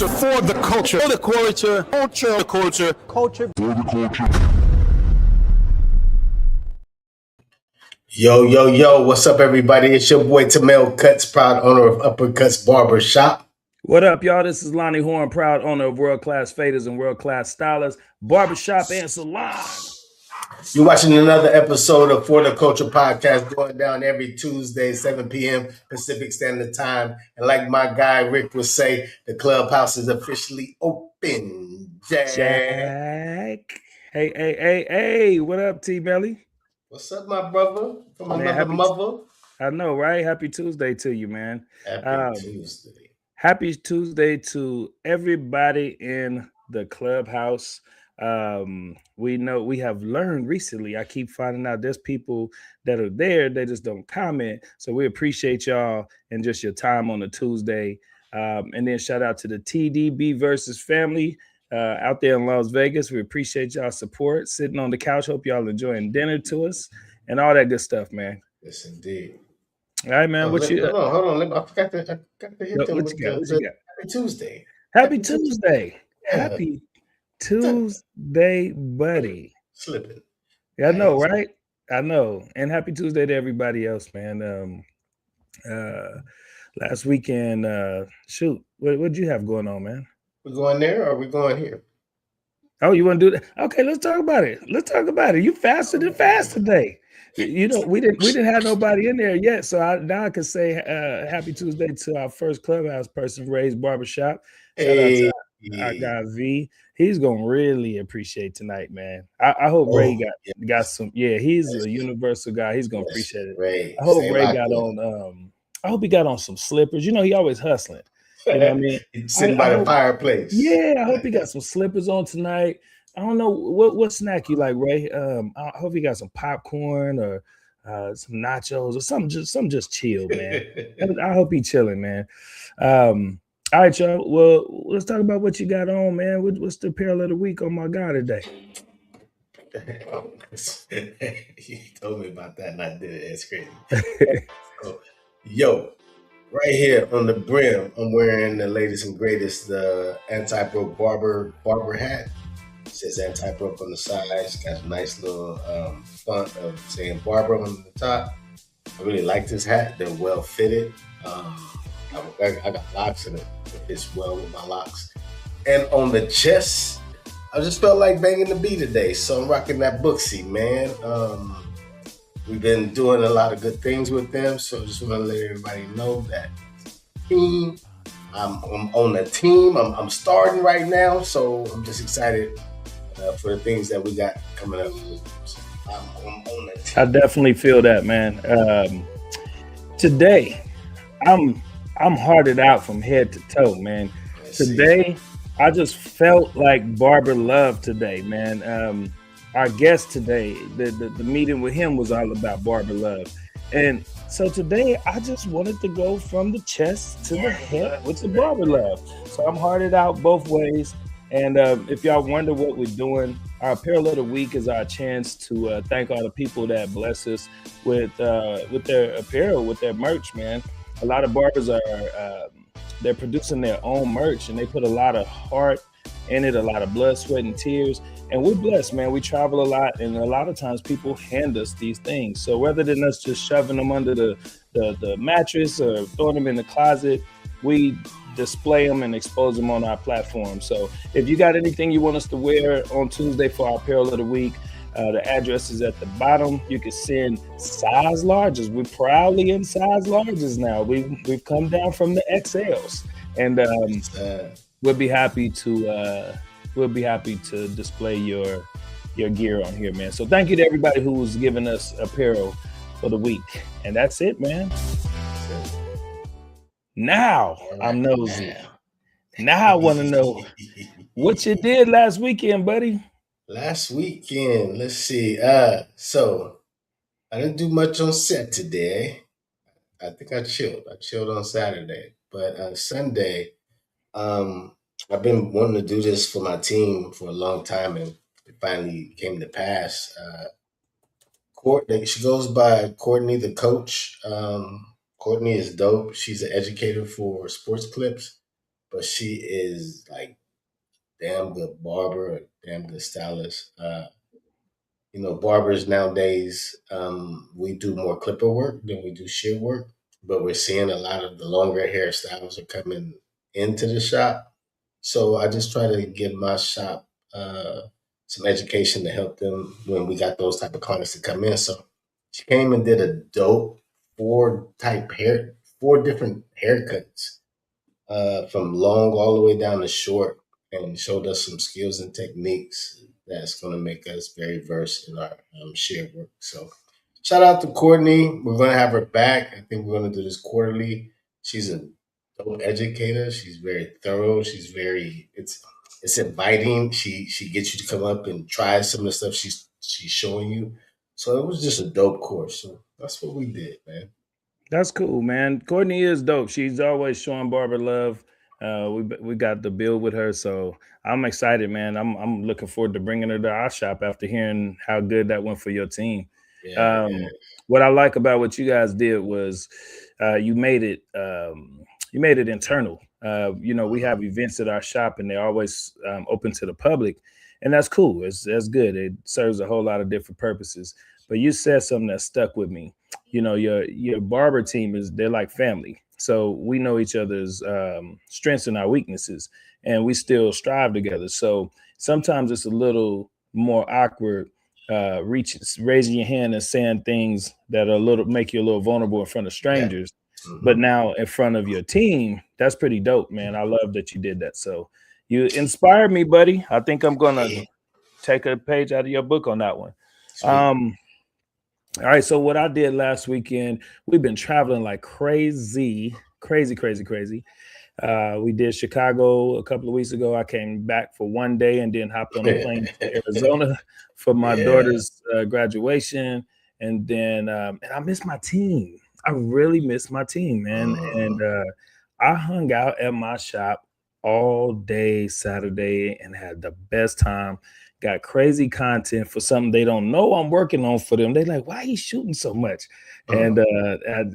For the culture. For the culture. Culture. The culture. Culture. For the culture. Yo, what's up, everybody? It's your boy Tamel Cuts, proud owner of Uppercuts Barber Shop. What up, y'all? This is Lonnie Horn, proud owner of World Class Faders and World Class Stylers, Barbershop and Salon. You're watching another episode of For the Culture podcast, going down every Tuesday, 7 p.m. Pacific Standard Time. And like my guy Rick would say, the clubhouse is officially open. Jack. Hey. What up, T-Belly? What's up, my brother? From another mother. I know, right? Happy Tuesday to you, man. Happy Tuesday. Happy Tuesday to everybody in the clubhouse. We know we have learned recently. I keep finding out there's people that are there, they just don't comment. So we appreciate y'all and just your time on a Tuesday. And then shout out to the TDB versus family out there in Las Vegas. We appreciate y'all support. Sitting on the couch. Hope y'all enjoying dinner to us and all that good stuff, man. Yes, indeed. All right, man. Hold on. I forgot to hit them with Happy Tuesday. Happy Tuesday. Happy Tuesday, buddy. Slipping. Yeah, I know, right? I know. And happy Tuesday to everybody else, man. Last weekend, what'd you have going on, man? We're going there or are we going here? Oh, you want to do that? Okay, let's talk about it. You faster than fast today. You know, we didn't have nobody in there yet, so now I can say happy Tuesday to our first clubhouse person, Ray's Barbershop. Shout out to our guy V. He's gonna really appreciate tonight, man. I hope Ray got some. Yeah, he's a universal guy. He's gonna appreciate it. Ray. I hope Ray got on. I hope he got on some slippers. You know, he always hustling. You know what I mean? Sitting by the fireplace. Yeah, I hope he got some slippers on tonight. I don't know what snack you like, Ray. I hope he got some popcorn or some nachos or something just chill, man. I hope he chilling, man. All right, y'all. Well, let's talk about what you got on, man. What's the apparel of the week on my guy today? You told me about that and I did it. It's crazy. So, right here on the brim, I'm wearing the latest and greatest, the anti-broke barber hat. It says anti-broke on the side. It's got a nice little font of saying barber on the top. I really like this hat. They're well fitted. I got locks in it. It fits well with my locks. And on the chest, I just felt like banging the B today. So I'm rocking that Booksy, man. We've been doing a lot of good things with them. So just want to let everybody know that team. I'm on the team. I'm starting right now. So I'm just excited for the things that we got coming up. So I'm on the team. I definitely feel that, man. Today, I'm hearted out from head to toe, man. Today, I just felt like barber love today, man. Our guest today, the meeting with him was all about barber love. And so today, I just wanted to go from the chest to the head with the barber love. So I'm hearted out both ways. And if y'all wonder what we're doing, our apparel of the week is our chance to thank all the people that bless us with their apparel, with their merch, man. A lot of barbers they're producing their own merch and they put a lot of heart in it, a lot of blood, sweat, and tears. And we're blessed, man. We travel a lot, and a lot of times people hand us these things. So rather than us just shoving them under the mattress or throwing them in the closet, we display them and expose them on our platform. So if you got anything you want us to wear on Tuesday for our apparel of the week, the address is at the bottom. You can send size larges. We're proudly in size larges now. We've come down from the XLs, and we'll be happy to display your gear on here, man. So thank you to everybody who's giving us apparel for the week, and that's it, man. Now I'm nosy. Now I want to know what you did last weekend, buddy. Last weekend, let's see. So I didn't do much on set today. I think I chilled. I chilled on Saturday, but Sunday, I've been wanting to do this for my team for a long time, and it finally came to pass. She goes by Courtney, the coach. Courtney is dope. She's an educator for Sports Clips. but she is like damn good barber, a damn good stylist. Barbers nowadays, we do more clipper work than we do shear work, but we're seeing a lot of the longer hairstyles are coming into the shop. So I just try to give my shop some education to help them when we got those type of clients to come in. So she came and did a dope four different haircuts from long all the way down to short, and showed us some skills and techniques that's going to make us very versed in our shared work. So, shout out to Courtney. We're going to have her back. I think we're going to do this quarterly. She's a dope educator. She's very thorough. It's inviting. She gets you to come up and try some of the stuff she's showing you. So it was just a dope course. So that's what we did, man. That's cool, man. Courtney is dope. She's always showing Barbara love. We got the bill with her, so I'm excited, man. I'm looking forward to bringing her to our shop after hearing how good that went for your team. Yeah, yeah. What I like about what you guys did was you made it internal. We have events at our shop, and they're always open to the public, and that's cool. That's good. It serves a whole lot of different purposes. But you said something that stuck with me. Your barber team they're like family, so we know each other's strengths and our weaknesses, and we still strive together. So sometimes it's a little more awkward raising your hand and saying things that are make you a little vulnerable in front of strangers. Mm-hmm. But now in front of your team, that's pretty dope, man. I love that you did that. So you inspired me, buddy. I think I'm gonna take a page out of your book on that one. Sweet. All right. So what I did last weekend, we've been traveling like crazy. We did Chicago a couple of weeks ago. I came back for one day and then hopped on a plane to Arizona for my daughter's graduation. And then and I miss my team. I really miss my team, man. And I hung out at my shop all day Saturday and had the best time. Got crazy content for something they don't know I'm working on for them. They like, why are you shooting so much? And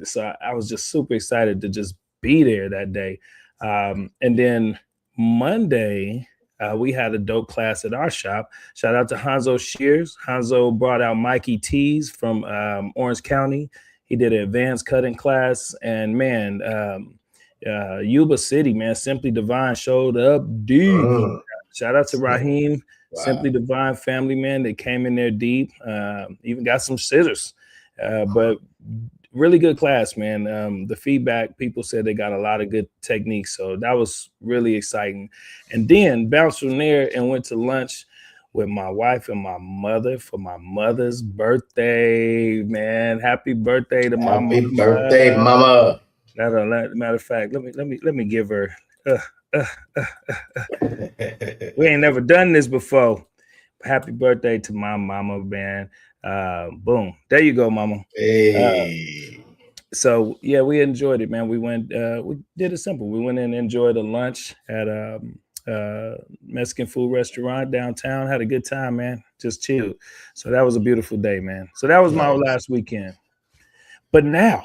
so I was just super excited to just be there that day. And then Monday, we had a dope class at our shop. Shout out to Hanzo Shears. Hanzo brought out Mikey Tees from Orange County. He did an advanced cutting class. And man, Yuba City, man, Simply Divine showed up deep. Shout out to Raheem. Wow. Simply Divine family, man. They came in there deep. Even got some scissors. But really good class, man. The feedback, people said they got a lot of good techniques. So that was really exciting. And then bounced from there and went to lunch with my wife and my mother for my mother's birthday, man. Happy birthday to my mama. Happy birthday, mama. Matter of fact, let me give her we ain't never done this before. Happy birthday to my mama, man. Boom. There you go, mama. Hey. So yeah, we enjoyed it, man. We did it simple. We went in and enjoyed a lunch at a Mexican food restaurant downtown. Had a good time, man. Just chilled. So that was a beautiful day, man. So that was my last weekend. But now,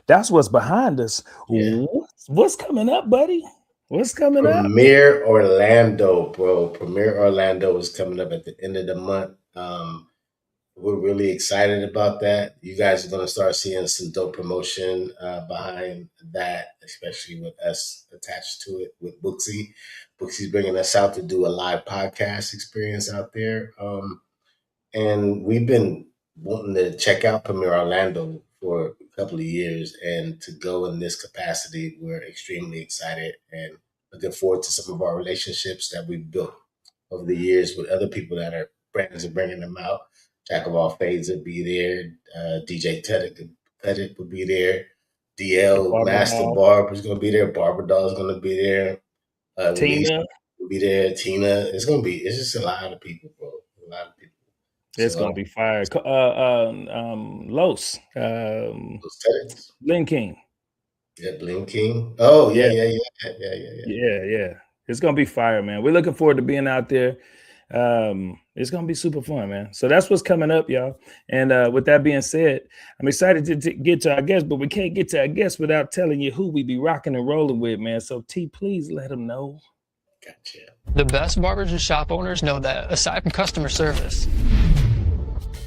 that's what's behind us. Yeah. What's coming up, buddy? What's coming up? Premier Orlando, bro. Premier Orlando is coming up at the end of the month. We're really excited about that. You guys are going to start seeing some dope promotion behind that, especially with us attached to it with Booksy. Booksy's bringing us out to do a live podcast experience out there. And we've been wanting to check out Premier Orlando for a couple of years, and to go in this capacity, we're extremely excited and looking forward to some of our relationships that we've built over the years with other people that are brands and bringing them out. Jack of all fades will be there. DJ Teddick will be there. DL Barber Master Doll. Barb is going to be there. Barber Doll is going to be there. Tina will be there. Tina. It's just a lot of people, bro. A lot of people. It's gonna be fire. Los. Bling King. Yeah, Bling King. Oh, yeah. Yeah. It's gonna be fire, man. We're looking forward to being out there. It's gonna be super fun, man. So that's what's coming up, y'all. And with that being said, I'm excited to get to our guests, but we can't get to our guests without telling you who we be rocking and rolling with, man. So T, please let them know. Gotcha. The best barbers and shop owners know that aside from customer service,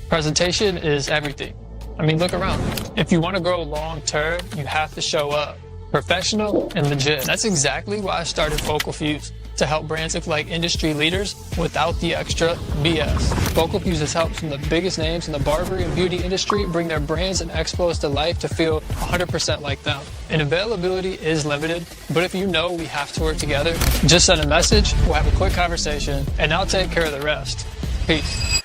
presentation is everything. I mean, look around. If you want to grow long term, you have to show up professional and legit. That's exactly why I started Focal Fuse, to help brands look like industry leaders without the extra BS. Focal Fuse has helped some of the biggest names in the barbering and beauty industry bring their brands and expos to life to feel 100% like them. And availability is limited, but if you know we have to work together, just send a message, we'll have a quick conversation, and I'll take care of the rest. Peace.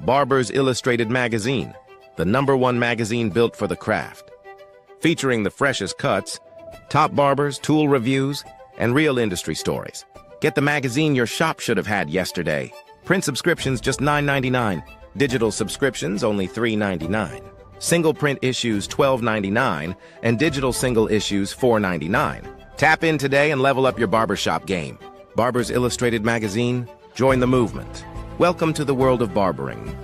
Barber's Illustrated Magazine, the #1 magazine built for the craft. Featuring the freshest cuts, top barbers, tool reviews, and real industry stories. Get the magazine your shop should have had yesterday. Print subscriptions just $9.99. Digital subscriptions only $3.99. Single print issues $12.99, and digital single issues $4.99. Tap in today and level up your barbershop game. Barber's Illustrated Magazine, join the movement. Welcome to the world of barbering.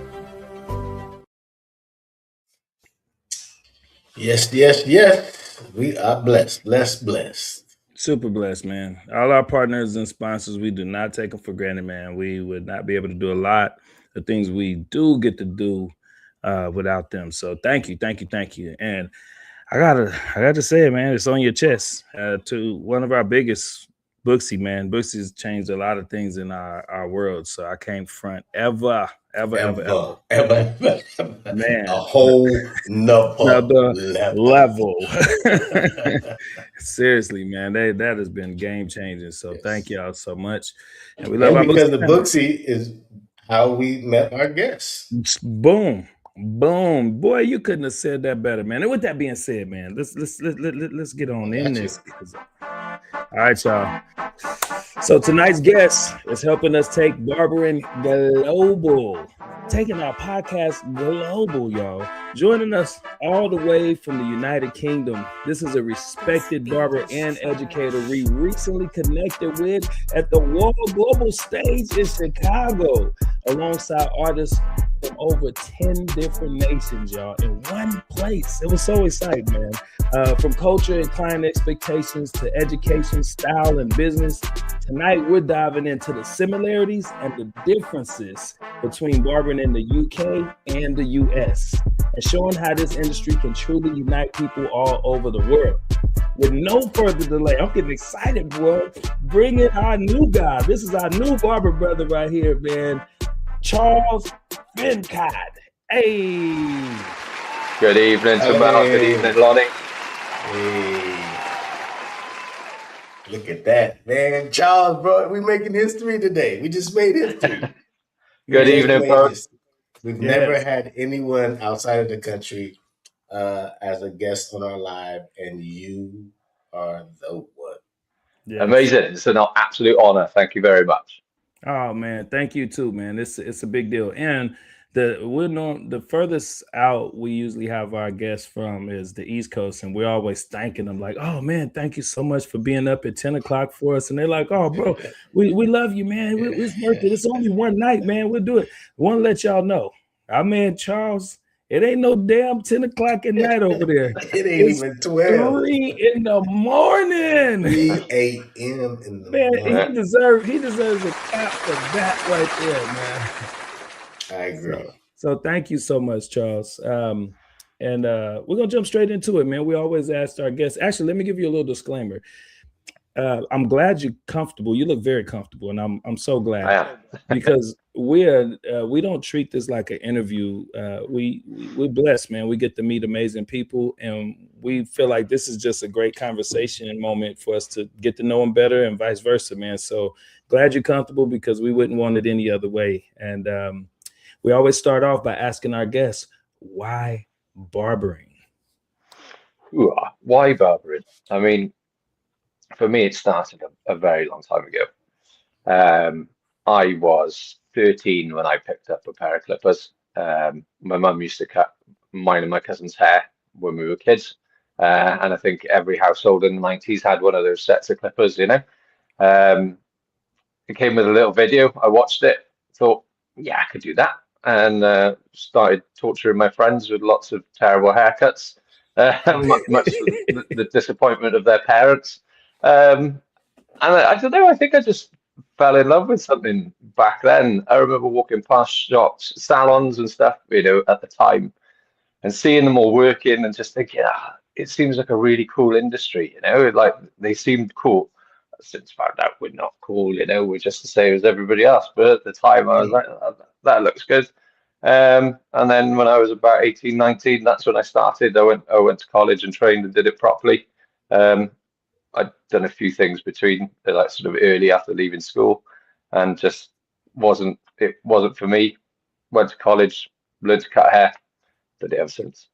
Yes, yes, yes. We are blessed, blessed. Super blessed, man. All our partners and sponsors, we do not take them for granted, man. We would not be able to do a lot of things we do get to do without them. So thank you. And I gotta say it, man. It's on your chest. To one of our biggest, Booksy, man. Booksy's changed a lot of things in our world. So I can't front ever. Man, a whole nother level. Seriously, man, that has been game changing. So yes. Thank y'all so much. And we love because the Booksy is how we met our guests. Boom. Boy, you couldn't have said that better, man. And with that being said, man, let's get on in this. All right, y'all. So tonight's guest is helping us take barbering global, taking our podcast global, y'all. Joining us all the way from the United Kingdom. This is a respected barber and educator we recently connected with at the World Global Stage in Chicago, alongside artists from over 10 different nations, y'all, in one place. It was so exciting, man. From culture and client expectations to education, style, and business. Tonight, we're diving into the similarities and the differences between barbering in the UK and the US, and showing how this industry can truly unite people all over the world. With no further delay, I'm getting excited, boy. Bring in our new guy. This is our new barber brother right here, man. Charles Fincott. Hey. Good evening, Jamal. Good evening, Lonnie. Hey. Look at that, man. Charles, bro, we're making history today. We just made history. Good evening, folks. We've never had anyone outside of the country as a guest on our live, and you are the one. Yes. Amazing. It's an absolute honor. Thank you very much. Oh, man. Thank you, too, man. It's a big deal. And the furthest out we usually have our guests from is the East Coast, and we're always thanking them like, oh man, thank you so much for being up at 10 o'clock for us. And they're like, oh bro, we love you, man. It's worth it. It's only one night, man. We'll do it. I want to let y'all know, our man Charles, it ain't no damn 10 o'clock at night over there. It ain't even 12. 3 in the morning. 3 a.m. in the morning. Man, he deserves a clap for that right there, man. I agree. So thank you so much, Charles. And we're gonna jump straight into it, man. We always ask our guests. Actually, let me give you a little disclaimer. I'm glad you're comfortable. You look very comfortable, and I'm so glad because we don't treat this like an interview. We're blessed, man. We get to meet amazing people, and we feel like this is just a great conversation and moment for us to get to know them better, and vice versa, man. So glad you're comfortable because we wouldn't want it any other way. And we always start off by asking our guests, why barbering? Why barbering? I mean, for me, it started a very long time ago. I was 13 when I picked up a pair of clippers. My mum used to cut mine and my cousin's hair when we were kids. And I think every household in the 90s had one of those sets of clippers, you know. Um, it came with a little video. I watched it, thought, yeah, I could do that. And started torturing my friends with lots of terrible haircuts, much to the disappointment of their parents. And I don't know, I think I just fell in love with something back then. I remember walking past shops, salons and stuff, you know, at the time, and seeing them all working and just thinking, it seems like a really cool industry, you know, like they seemed cool. I've since found out we're not cool, you know, we're just the same as everybody else. But at the time, I was like, that looks good. And then when I was about 18, 19, that's when I started. I went to college and trained and did it properly. I'd done a few things between like sort of early after leaving school, and just it wasn't for me. Went to college, learned to cut hair, did it ever since.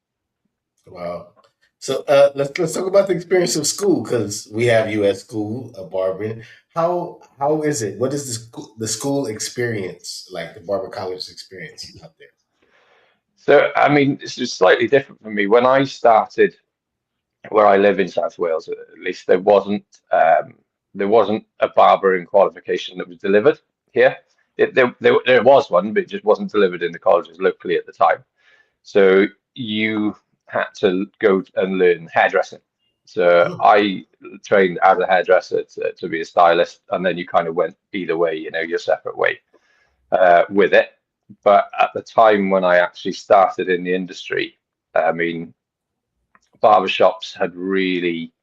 Wow. So let's talk about the experience of school, because we have you at school, barbering. How is it? What is the school experience like? The barber college experience out there? So I mean, this is slightly different for me. When I started, where I live in South Wales, at least there wasn't a barbering qualification that was delivered here. There was one, but it just wasn't delivered in the colleges locally at the time. So you had to go and learn hairdressing. So Hmm. I trained as a hairdresser to be a stylist, and then you kind of went either way, you know, your separate way with it. But at the time when I actually started in the industry, I mean, barbershops had really,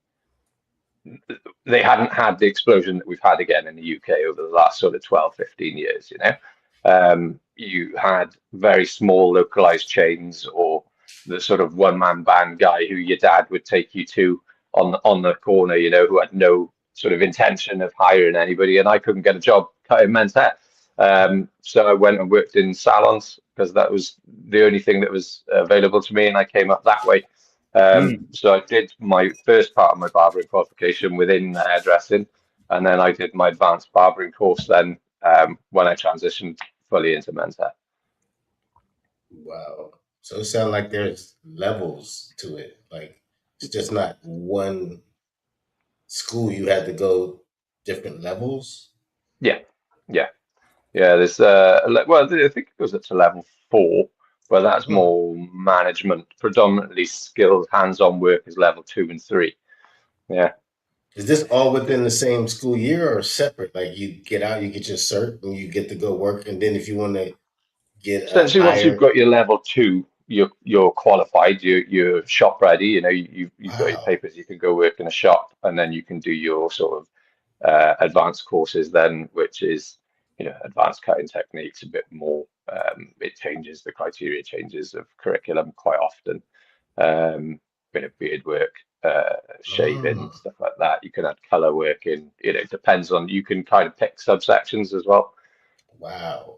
they hadn't had the explosion that we've had again in the UK over the last sort of 12, 15 years, you know. You had very small localized chains, or the sort of one-man band guy who your dad would take you to on the corner, you know, who had no sort of intention of hiring anybody, and I couldn't get a job cutting men's hair. So I went and worked in salons because that was the only thing that was available to me, and I came up that way. So I did my first part of my barbering qualification within hairdressing, and then I did my advanced barbering course then when I transitioned fully into men's hair. Wow. So it sounds like there's levels to it. Like it's just not one school. You had to go different levels. Yeah, yeah, yeah. There's well, I think it goes up to level 4, but that's Hmm. more management, predominantly skilled hands-on work is level 2 and 3. Yeah. Is this all within the same school year or separate? Like you get out, you get your cert, and you get to go work, and then if you want to get Essentially, once you've hired, got your level 2, you're qualified, you're shop ready. You know, you've got your wow. papers. You can go work in a shop, and then you can do your sort of advanced courses then, which is, you know, advanced cutting techniques, a bit more. It changes, the criteria changes of curriculum quite often. Bit of beard work, shaving, Mm, stuff like that. You can add color work in. You know, it depends on. You can kind of pick subsections as well. wow.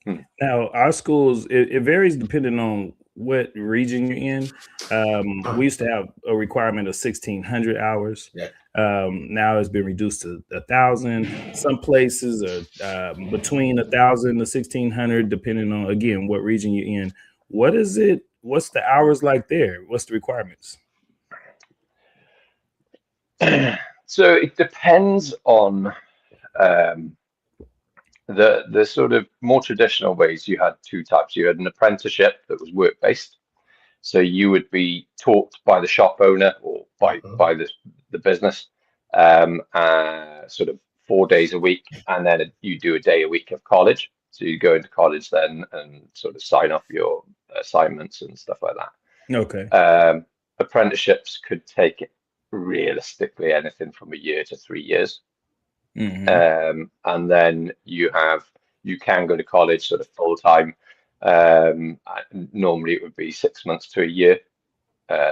Hmm. Now, our schools, it varies depending on what region you're in. We used to have a requirement of 1,600 hours. Yeah. Now it's been reduced to 1,000. Some places are between 1,000 to 1,600, depending on, again, what region you're in. What is it? What's the hours like there? What's the requirements? So it depends on um, the sort of more traditional ways. You had two types. You had an apprenticeship that was work based. So you would be taught by the shop owner or Mhm. by the business, sort of 4 days a week, and then you do a day a week of college. So you go into college then and sort of sign off your assignments and stuff like that. Okay. Apprenticeships could take realistically anything from a year to 3 years. Hmm. And then you can go to college sort of full time. Normally it would be 6 months to a year,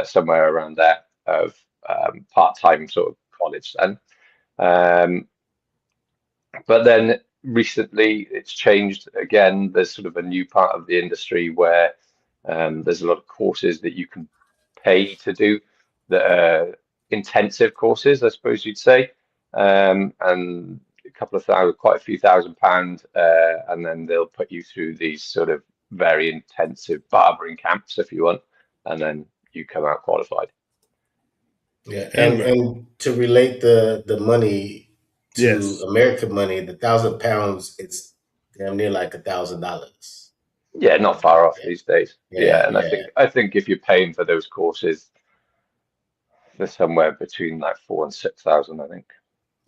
somewhere around there of part time sort of college then. Um, but then recently it's changed again. There's sort of a new part of the industry where there's a lot of courses that you can pay to do that are intensive courses, I suppose you'd say, and a couple of thousand, quite a few £1,000, and then they'll put you through these sort of very intensive barbering camps if you want, and then you come out qualified. Yeah, and to relate the money to Yes. American money, the £1,000, it's damn near like $1,000. Yeah, not far off these days. Yeah, And yeah. I think if you're paying for those courses, they're somewhere between like 4,000 and 6,000, I think.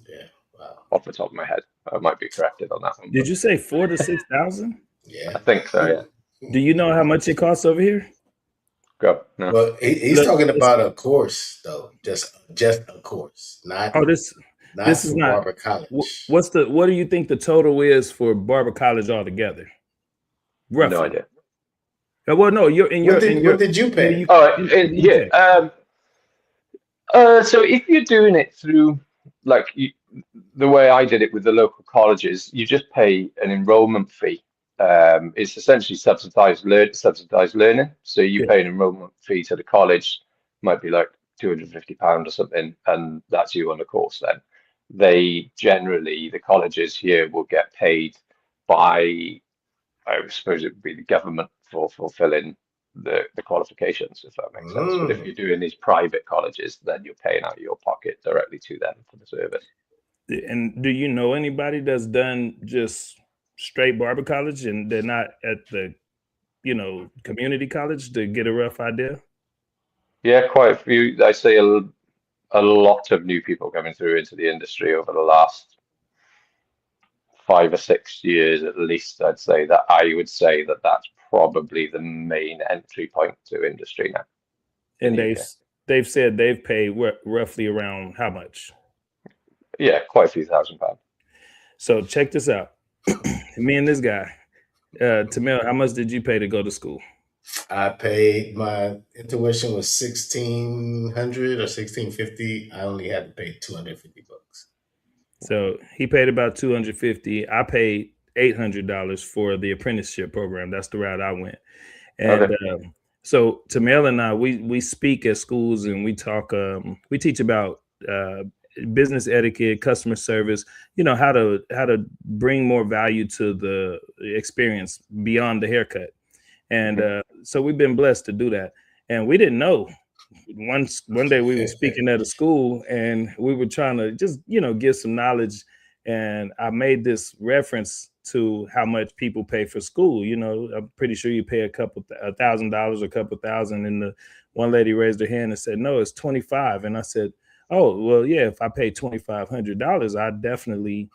Yeah. Wow. Off the top of my head. I might be corrected on that one. Did you say 4,000 to 6,000? Yeah. I think so, yeah. Do you know how much it costs over here? Go. No. Well, he's talking about a course though, just a course, not this is not Barber College. What do you think the total is for Barber College altogether? Roughly. No idea. Well, no, What did you pay? So if you're doing it through the way I did it with the local colleges, you just pay an enrollment fee. It's essentially subsidized learning. So you pay an enrollment fee to the college, might be like £250 or something, and that's you on the course then. They generally, the colleges here will get paid by, I suppose it would be the government for fulfilling the qualifications, if that makes sense. But if you're doing these private colleges, then you're paying out of your pocket directly to them for the service. And do you know anybody that's done just straight barber college and they're not at the, community college, to get a rough idea? Yeah, quite a few. I see a lot of new people coming through into the industry over the last 5 or 6 years at least. I would say that that's probably the main entry point to industry now. And they've said they've paid roughly around how much? Yeah, quite a few £1,000. So check this out. Me and this guy, Tamil, how much did you pay to go to school? I paid, my tuition was $1,600 or $1,650. I only had to pay $250. So he paid about $250. I paid $800 for the apprenticeship program. That's the route I went. And so Tamil and I, we speak at schools and we talk. We teach about business etiquette, customer service. How to bring more value to the experience beyond the haircut. And so we've been blessed to do that. And we didn't know. One day we were speaking at a school and we were trying to just, give some knowledge. And I made this reference to how much people pay for school. I'm pretty sure you pay $1,000 or a couple thousand. And the one lady raised her hand and said, no, it's 25. And I said, oh, well, yeah, if I pay $2,500, I definitely,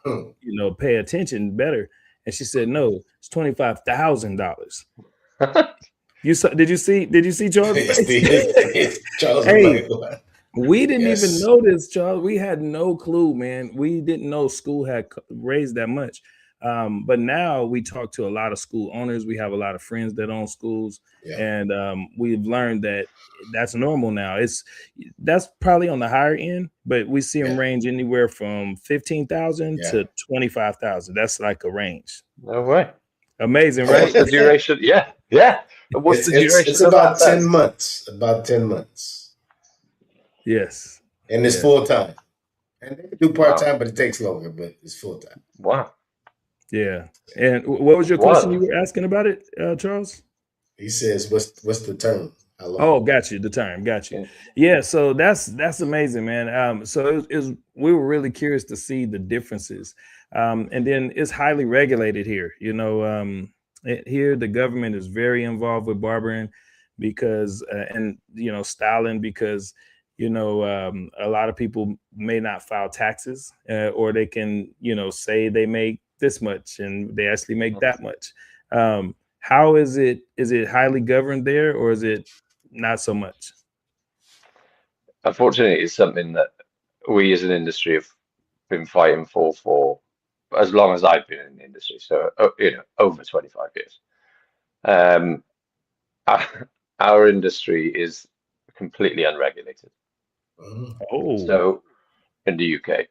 pay attention better. And she said, no, it's $25,000. Did you see Charles' face? Charles, hey, we didn't even know this, Charles. We had no clue, man. We didn't know school had raised that much. But now we talk to a lot of school owners. We have a lot of friends that own schools, and we've learned that that's normal now. That's probably on the higher end, but we see them range anywhere from 15,000 to 25,000. That's like a range. No way. Amazing, right? What's the duration? Yeah. What's the duration? It's about 10 months. About 10 months. Yes. And it's full time. And they do part time, but it takes longer. But it's full time. Wow. Yeah. And what was your question you were asking about it, Charles? He says, "What's the term? How long?" Oh, got you. The term, got you. Yeah. So that's amazing, man. So we were really curious to see the differences. And then it's highly regulated here. Here the government is very involved with barbering because styling because a lot of people may not file taxes or they can say they make this much and they actually make that much. How is it highly governed there or is it not so much? Unfortunately, it's something that we as an industry have been fighting for as long as I've been in the industry, so over 25 years. Our industry is completely unregulated. Oh, so in the UK,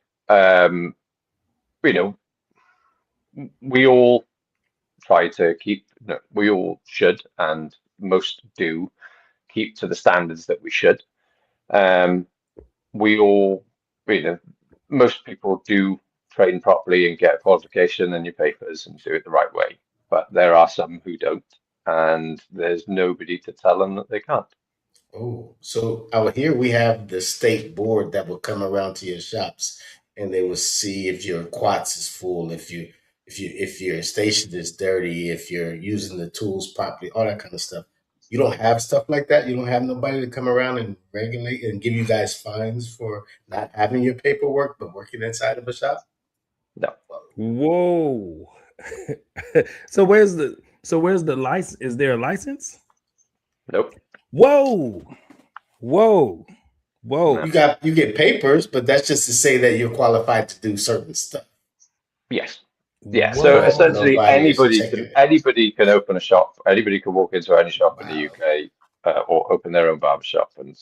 we all try to keep, no, we all should, and most do keep to the standards that we should. We all, you know, most people do train properly and get a qualification and your papers and do it the right way. But there are some who don't, and there's nobody to tell them that they can't. Oh, so out here we have the state board that will come around to your shops and they will see if your quats is full, if your station is dirty, if you're using the tools properly, all that kind of stuff. You don't have stuff like that. You don't have nobody to come around and regulate and give you guys fines for not having your paperwork but working inside of a shop. No. Whoa. So where's the license? Is there a license? Nope. Whoa. Whoa. Whoa. You get papers, but that's just to say that you're qualified to do certain stuff. Yes. Yeah. Whoa. So essentially, Nobody is anybody can open a shop. Anybody can walk into any shop in the Wow. UK or open their own barber shop and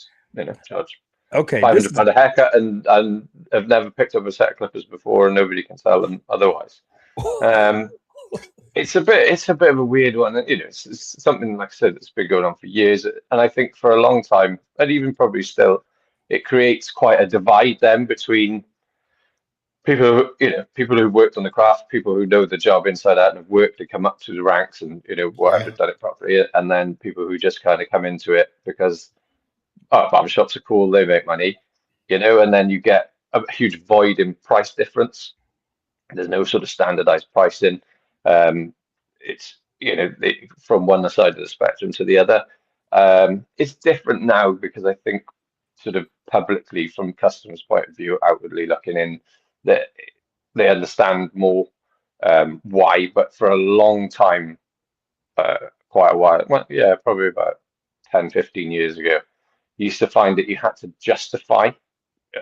charge Okay. £500 a haircut and have never picked up a set of clippers before, and nobody can tell them otherwise. It's a bit of a weird one. It's something, like I said, that's been going on for years, and I think for a long time, and even probably still, it creates quite a divide then between people who worked on the craft, people who know the job inside out and have worked and come up to the ranks and have done it properly, and then people who just kind of come into it because barbershops are cool, they make money, and then you get a huge void in price difference. There's no sort of standardized pricing. It's from one side of the spectrum to the other. It's different now because I think sort of publicly, from customers' point of view, outwardly looking in, that they understand more why. But for a long time, quite a while, well, yeah, probably about 10, 15 years ago, you used to find that you had to justify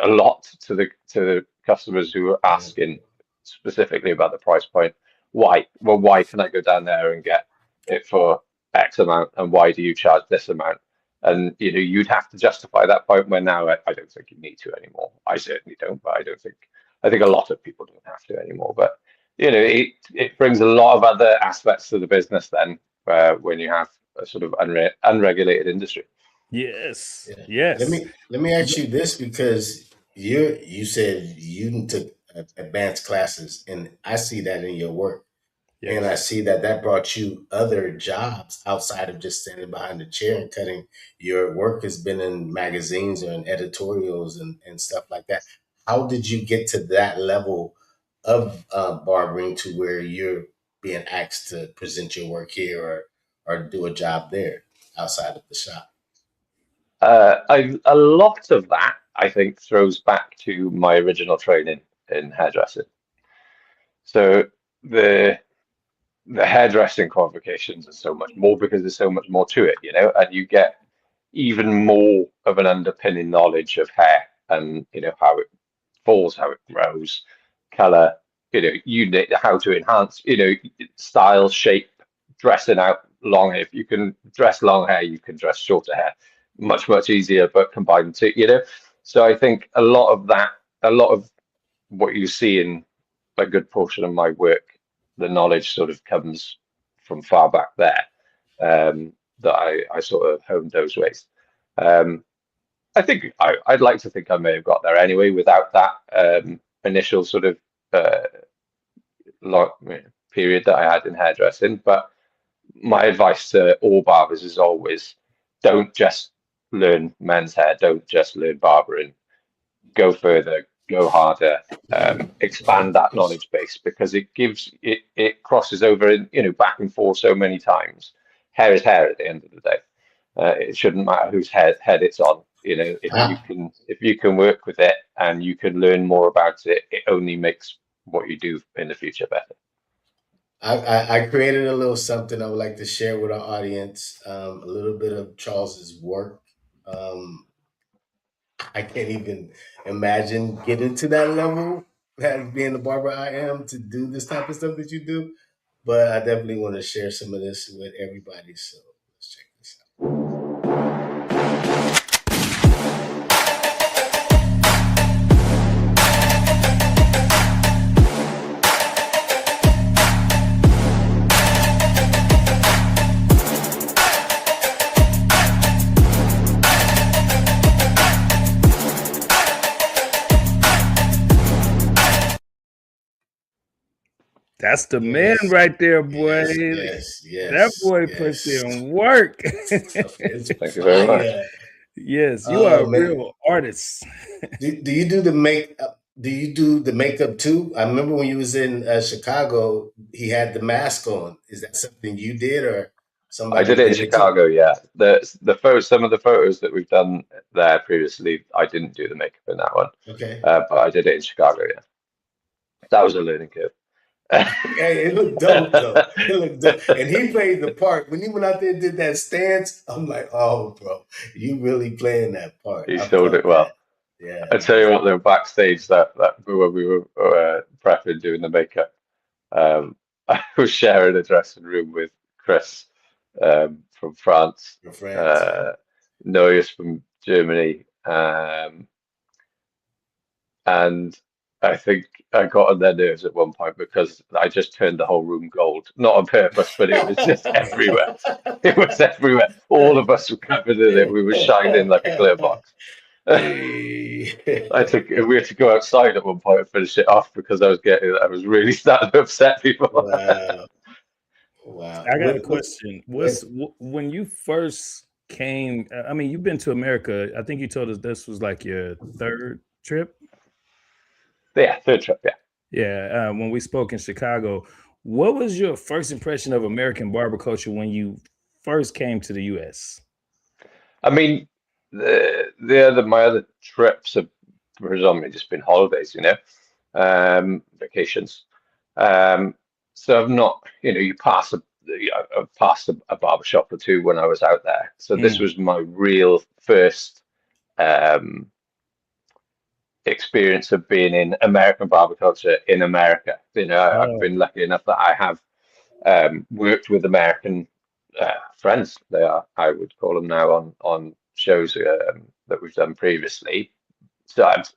a lot to the customers who were asking specifically about the price point. Why? Well, why can I go down there and get it for X amount, and why do you charge this amount? And you'd have to justify that point. When now I don't think you need to anymore. I certainly don't, but I think a lot of people don't have to anymore. But it brings a lot of other aspects to the business then, when you have a sort of unregulated industry. Yes. Yeah. Yes. Let me ask you this, because you said you took advanced classes, and I see that in your work. Yes. And I see that brought you other jobs outside of just standing behind the chair and cutting. Your work has been in magazines or in editorials and stuff like that. How did you get to that level of barbering to where you're being asked to present your work here or do a job there outside of the shop? A lot of that, I think, throws back to my original training in hairdressing. So the hairdressing qualifications are so much more because there's so much more to it, and you get even more of an underpinning knowledge of hair and how it falls, how it grows, color, how to enhance, style, shape, dressing out long hair. If you can dress long hair, you can dress shorter hair much easier, but combined two, So I think a lot of what you see in a good portion of my work, the knowledge sort of comes from far back there, that I sort of honed those ways. I think I'd like to think I may have got there anyway without that initial sort of period that I had in hairdressing. But my advice to all barbers is always, don't just learn men's hair, don't just learn barbering. Go further, go harder, expand that knowledge base, because it crosses over in back and forth so many times. Hair is hair at the end of the day. It shouldn't matter whose head it's on. If you can work with it and you can learn more about it, it only makes what you do in the future better. I created a little something I would like to share with our audience, a little bit of Charles's work. I can't even imagine getting to that level, being the barber I am, to do this type of stuff that you do. But I definitely want to share some of this with everybody. So let's check this out. That's the man right there, boy. That boy puts in work. It's Thank you very much. Yes, you are a real artist. Do you do the makeup? Do you do the makeup too? I remember when you was in Chicago, he had the mask on. Is that something you did or I somebody did it in did it too? Chicago, yeah. The photos, some of the photos that we've done there previously, I didn't do the makeup in that one, Okay. but I did it in Chicago, yeah. That was a learning curve. Hey, it looked dope though. It looked dope. And he played the part. When he went out there and did that stance, I'm like, oh, bro, you really playing that part. He I sold it felt that. well. Yeah, I tell man. you what, though, backstage that when we were prepping doing the makeup, I was sharing a dressing room with Chris from France, Your friends, yeah. Noyes from Germany, and I think I got on their nerves at one point because I just turned the whole room gold, not on purpose, but it was just everywhere. It was everywhere. All of us were covered in it. We were shining like a glitter box. Hey. We had to go outside at one point and finish it off because I was really starting to upset people. Wow. Wow. I got a question. When you first came? I mean, you've been to America. I think you told us this was like your third trip. Yeah, third trip, yeah. Yeah. When we spoke in Chicago, what was your first impression of American barber culture when you first came to the U.S.? I mean, my other trips have predominantly just been holidays, vacations. So I've not, you pass I've passed a barber shop or two when I was out there. So this was my real first experience of being in American barber culture in America. I've been lucky enough that I have worked with American friends. They are, I would call them now, on shows that we've done previously. So I've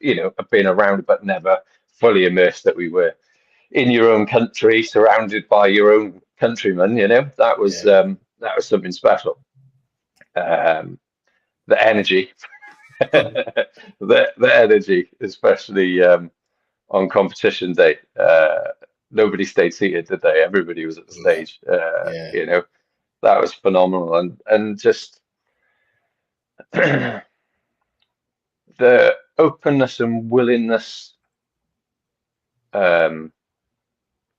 been around, but never fully immersed that we were in your own country, surrounded by your own countrymen. That was something special. The energy, the energy, especially on competition day. Nobody stayed seated, did they? Everybody was at the stage. That was phenomenal, and just the openness and willingness.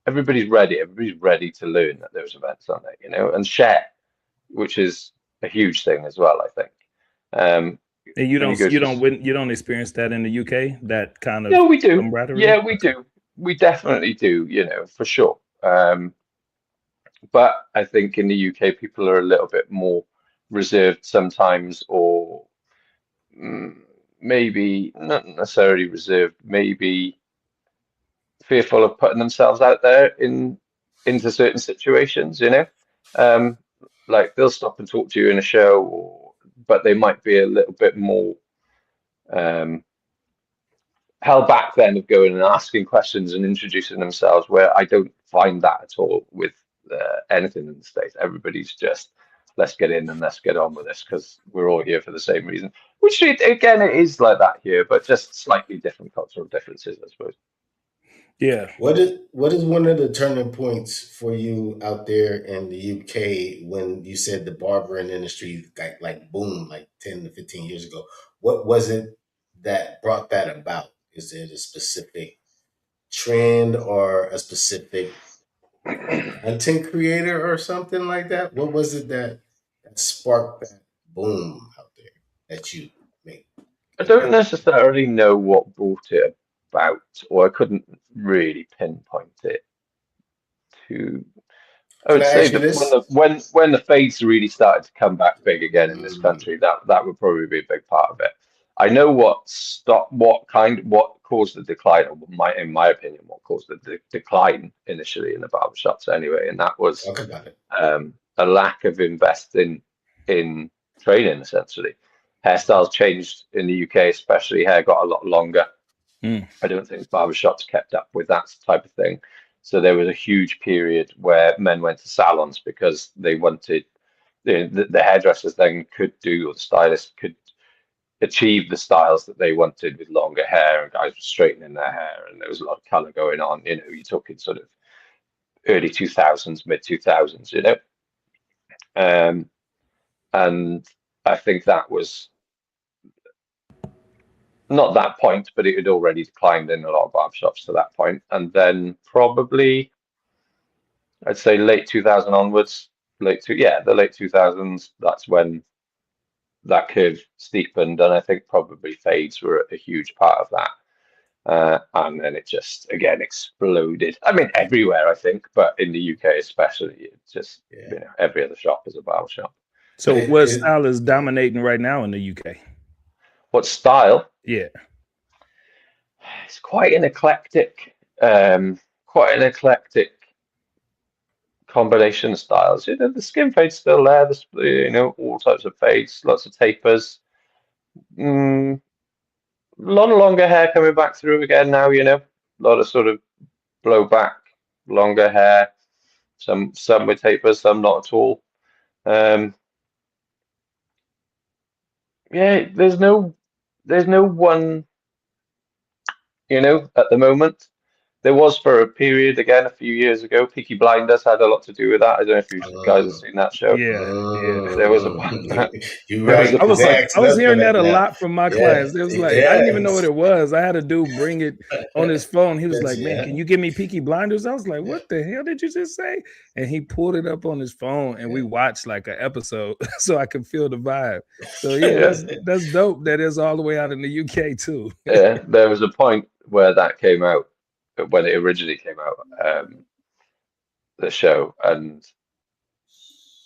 Everybody's ready. Everybody's ready to learn at those events, aren't they? And share, which is a huge thing as well, I think. And you don't experience that in the UK, that kind of No, we do. camaraderie? Yeah, we do. We definitely do, for sure. But I think in the UK, people are a little bit more reserved sometimes, or maybe not necessarily reserved, maybe fearful of putting themselves out there into certain situations, like they'll stop and talk to you in a show, but they might be a little bit more held back then of going and asking questions and introducing themselves, where I don't find that at all with anything in the States. Everybody's just, let's get in and let's get on with this because we're all here for the same reason, which again, it is like that here, but just slightly different cultural differences, I suppose. Yeah. What is one of the turning points for you out there in the UK when you said the barbering industry like boom, like 10 to 15 years ago? What was it that brought that about? Is it a specific trend or a specific content creator or something like that? What was it that sparked that boom out there that you made? I don't necessarily know what brought it about, or I couldn't really pinpoint it to. I Can would I say ask you that this? when the fades really started to come back big again in this country, that would probably be a big part of it. I know what caused the decline, or in my opinion, what caused the decline initially in the barbershops anyway, and that was Talk about it. a lack of investing in training, essentially. Hairstyles changed in the UK, especially hair got a lot longer. I don't think barbershops kept up with that type of thing. So there was a huge period where men went to salons because they wanted, the hairdressers then could do, or the stylists could achieve the styles that they wanted with longer hair, and guys were straightening their hair, and there was a lot of color going on. You're talking sort of early 2000s, mid 2000s, you know. And I think that was not that point, but it had already declined in a lot of barbershops to that point. And then probably, I'd say late 2000 onwards, the late 2000s, that's when that curve steepened. And I think probably fades were a huge part of that. And then it just again exploded. I mean, everywhere, I think, but in the UK especially, it just, you know, every other shop is a barber shop. So what style is dominating right now in the UK? What style? Yeah. It's quite an eclectic, combination of styles. You know, the skin fade's still there. You know, all types of fades, lots of tapers. A lot of longer hair coming back through again now. You know, a lot of sort of blow back, longer hair. Some with tapers, some not at all. Yeah, there's no one. You know, at the moment. There was for a period again a few years ago. Peaky Blinders had a lot to do with that. I don't know if you guys have seen that show. Yeah. There was a You're right. I was hearing that a now. lot from my clients. It was like I didn't even know what it was. I had a dude bring it on his phone. He was like, "Man, can you give me Peaky Blinders?" I was like, "What the hell did you just say?" And he pulled it up on his phone, and we watched like an episode, so I could feel the vibe. So yeah, that's dope. That is all the way out in the UK too. Yeah, there was a point where that came out, when it originally came out, the show, and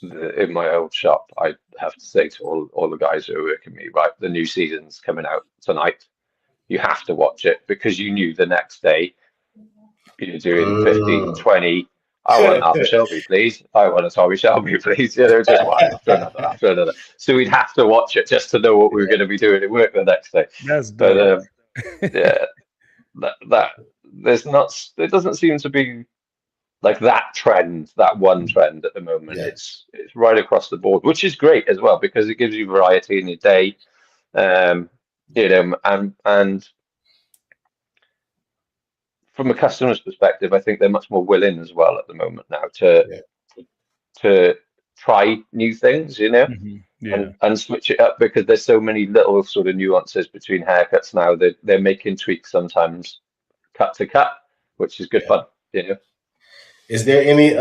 in my old shop, I have to say to all the guys who are working with me, right, the new season's coming out tonight. You have to watch it, because you knew the next day you're doing 15, 20. I want Arthur Shelby, please. I want a Tommy Shelby, please. You know, just one after another, after another. So we'd have to watch it just to know what we were going to be doing at work the next day. That's dope. But yeah, that there doesn't seem to be like that trend, that one trend at the moment. It's right across the board, which is great as well, because it gives you variety in your day. You know, and from a customer's perspective, I think they're much more willing as well at the moment now to try new things, you know, and switch it up, because there's so many little sort of nuances between haircuts now that they're making tweaks sometimes cut to cut, which is good fun, you know. Is there any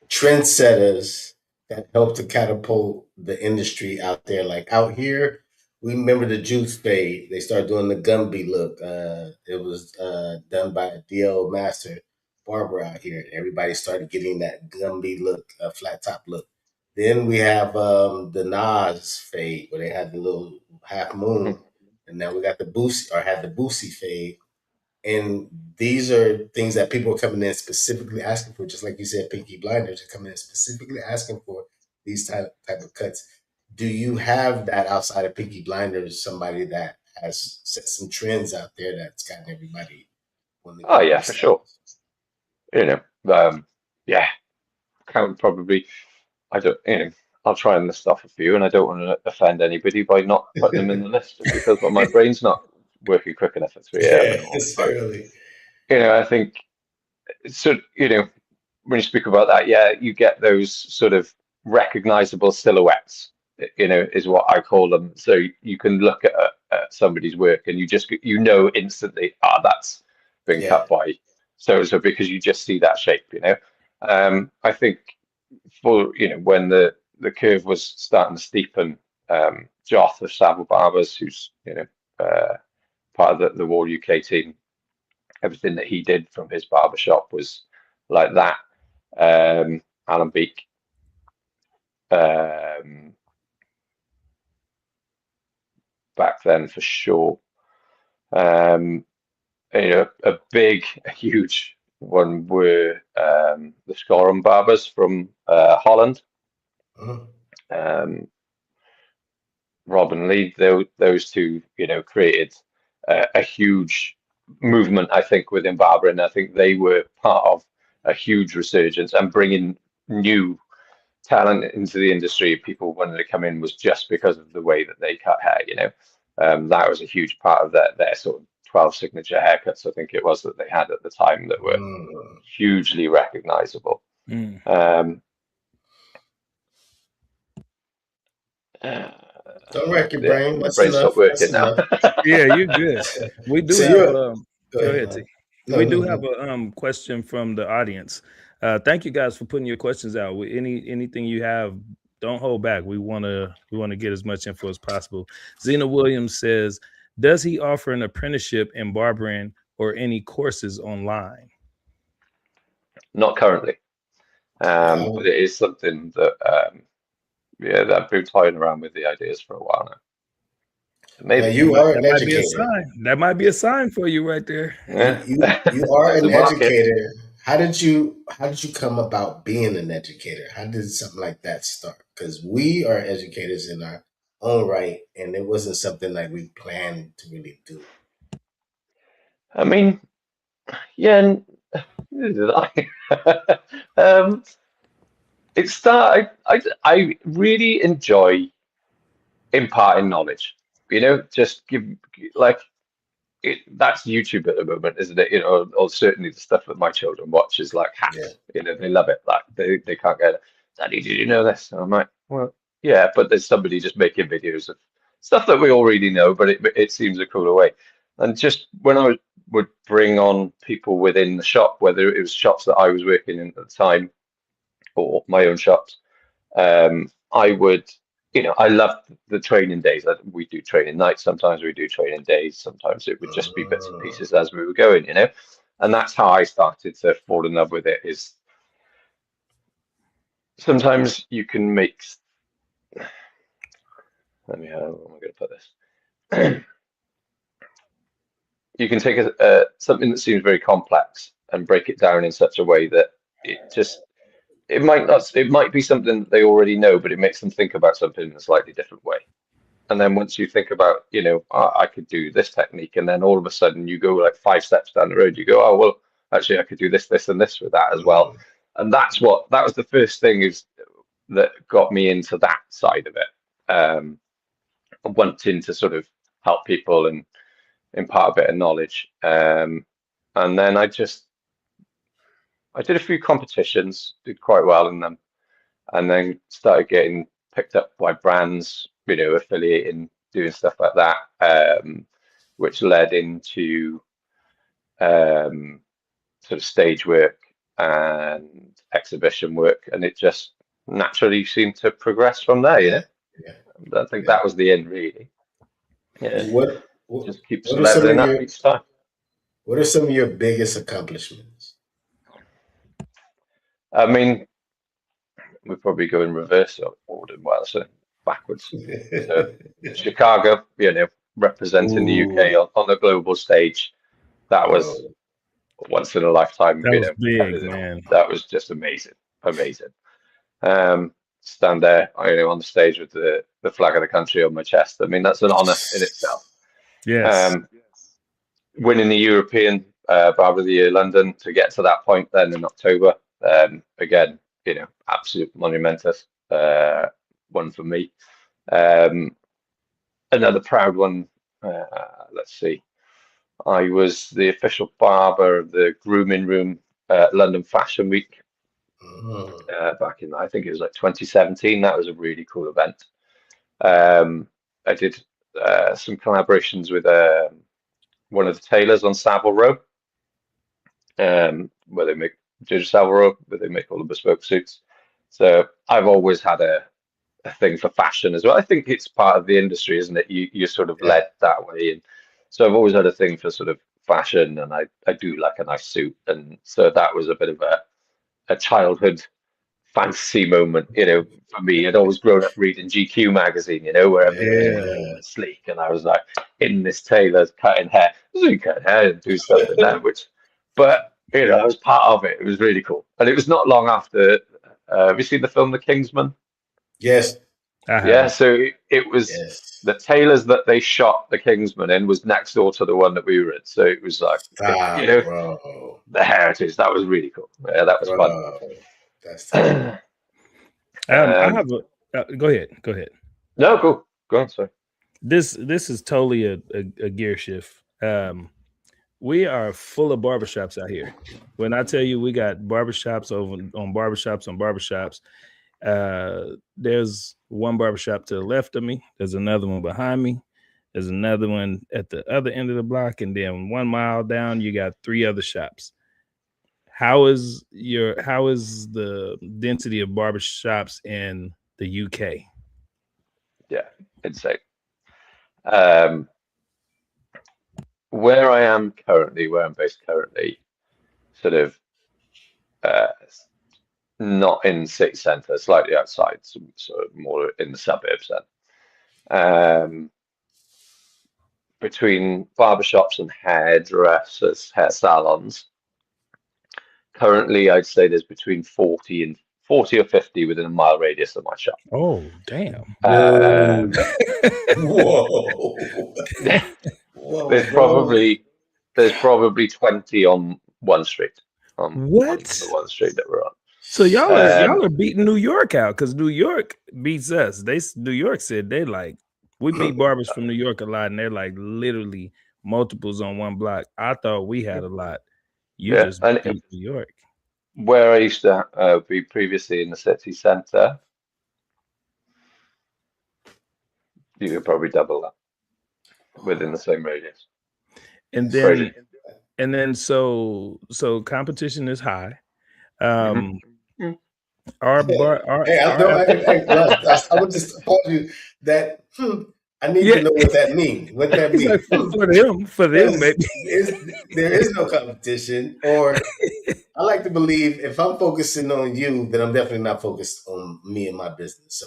trendsetters that help to catapult the industry out there? Like out here, we remember the juice fade. They started doing the Gumby look. It was done by a DL master barber out here. Everybody started getting that Gumby look, flat top look. Then we have the Nas fade, where they had the little half moon, and now we got the Boosie, or had the Boosie fade. And these are things that people are coming in specifically asking for, just like you said, Peaky Blinders are coming in specifically asking for these type of cuts. Do you have that outside of Peaky Blinders, somebody that has set some trends out there that's gotten everybody? Oh yeah, for sure. You know, yeah, count probably. I don't, you know, I'll try and list off a few, and I don't want to offend anybody by not putting them in the list, just because my brain's not working quick enough at 3 a.m. It's early. You know, I think so. You know, when you speak about that, yeah, you get those sort of recognizable silhouettes. You know, is what I call them. So you can look at somebody's work, and you know instantly, that's been cut by so because you just see that shape. You know, I think for, you know, when the curve was starting to steepen, Joth of Savile Barbers, who's, you know, part of the Wall UK team, everything that he did from his barbershop was like that. Alan Beak, back then for sure. You know, a huge one were the Scorum Barbers from Holland. Rob and Lee, those two, you know, created a huge movement, I think, within barbering. I think they were part of a huge resurgence and bringing new talent into the industry. People wanted to come in was just because of the way that they cut hair, you know. That was a huge part of their sort of 12 signature haircuts, I think it was, that they had at the time that were hugely recognizable. Mm. Don't wreck your Yeah, brain. my That's brain enough. stopped working That's now. enough. Yeah, you're good. We do So have you're a go go ahead. ahead, T. No, We no, do no. have a question from the audience. Thank you guys for putting your questions out. With anything you have, don't hold back. We want to get as much info as possible. Zena Williams says, does he offer an apprenticeship in barbering or any courses online? Not currently, but it is something that that I've been toying around with the ideas for a while now. So maybe you are That an might be a educator. sign. That might be a sign for you right there. yeah. You are There's an a market. educator. How did you come about being an educator? How did something like that start? Because we are educators in our own right, and it wasn't something like we planned to really do. I mean, yeah, did I? I really enjoy imparting knowledge. Just like that's YouTube at the moment, isn't it? Or certainly the stuff that my children watch is like Yeah. hacks. They love it. Like they can't get it. Daddy, did you know this? And I'm like, well, yeah, but there's somebody just making videos of stuff that we already know, but it seems a cooler way. And just when I would bring on people within the shop, whether it was shops that I was working in at the time or my own shops, I would, I loved the training days. We do training nights, sometimes we do training days, sometimes it would just be bits and pieces as we were going, and that's how I started to fall in love with it. Is sometimes you can make, how am I going to put this? You can take something that seems very complex and break it down in such a way that it might be something that they already know, but it makes them think about something in a slightly different way. And then once you think about, I could do this technique, and then all of a sudden you go like 5 steps down the road, you go, oh, well, actually I could do this, this, and this with that as well. And that was the first thing that got me into that side of it. Wanting to sort of help people and impart a bit of knowledge. And then I did a few competitions, did quite well in them, and then started getting picked up by brands, affiliating, doing stuff like that, which led into sort of stage work and exhibition work, and it just naturally seemed to progress from there. Yeah. I think that was the end, really. Yeah, What just keeps what are some leveling of up each time. What are some of your biggest accomplishments? I mean, we probably go in reverse order, well, so backwards. So Chicago, representing the UK on the global stage, that was once in a lifetime. That was big, man. That was just amazing. Stand there, on the stage with the flag of the country on my chest. I mean, that's an honor in itself. Yes. Winning the European Barber of the Year London to get to that point then in October. Again, absolute monumentous one for me. Another proud one. Let's see. I was the official barber of the grooming room London Fashion Week back in, I think it was like 2017. That was a really cool event. I did some collaborations with one of the tailors on Savile Row, where they make Savile Row, where they make all the bespoke suits. So I've always had a thing for fashion as well. I think it's part of the industry, isn't it? You're sort of led that way, and so I've always had a thing for sort of fashion, and I do like a nice suit, and so that was a bit of a childhood fantasy moment, for me. I'd always grown up reading GQ magazine, where everything was sleek, and I was like in this tailor's cutting hair, and do stuff in that, but I was part of it. It was really cool, and it was not long after. Have you seen the film The Kingsman? Yes. Yeah, so it was the tailors that they shot The Kingsman in was next door to the one that we were in. So it was like, bro. The heritage. That was really cool. Yeah, that was fun. That's tough. I have a. Go ahead. Go ahead. No, go on. Sorry. This is totally a gear shift. we are full of barbershops out here. When I tell you we got barbershops over on barbershops on barbershops, there's one barbershop to the left of me. There's another one behind me. There's another one at the other end of the block, and then 1 mile down, you got 3 other shops. How is the density of barbershops in the UK? Yeah, insane. Where I am currently, where I'm based currently, sort of not in city centre, slightly outside, sort of more in the suburbs then. Between barbershops and hairdressers, hair salons, currently I'd say there's between 40 or 50 within a mile radius of my shop. Oh, damn. Whoa. Whoa, there's probably 20 on one street. On the one street that we're on. So y'all are beating New York out, because New York beats us. New York said they like, we beat barbers from New York a lot, and they're like literally multiples on one block. I thought we had a lot. You just beat New York. Where I used to be previously in the city centre, you could probably double that within the same radius. And then so competition is high. Hey, I would just tell you that I need to know what that means. What that means like, for them, maybe. There is no competition, or I like to believe if I'm focusing on you, then I'm definitely not focused on me and my business. So,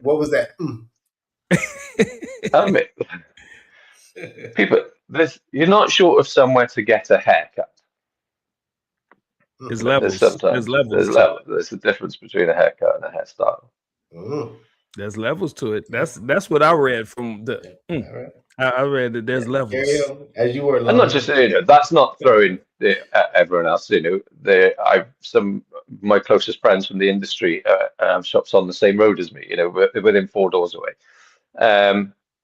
what was that? People, you're not short of somewhere to get a haircut. There's levels. There's a difference between a haircut and a hairstyle. There's levels to it. That's what I read from the. I read that there's levels. As you were, and not just that's not throwing everyone else. Some of my closest friends from the industry have shops on the same road as me. Within 4 doors away.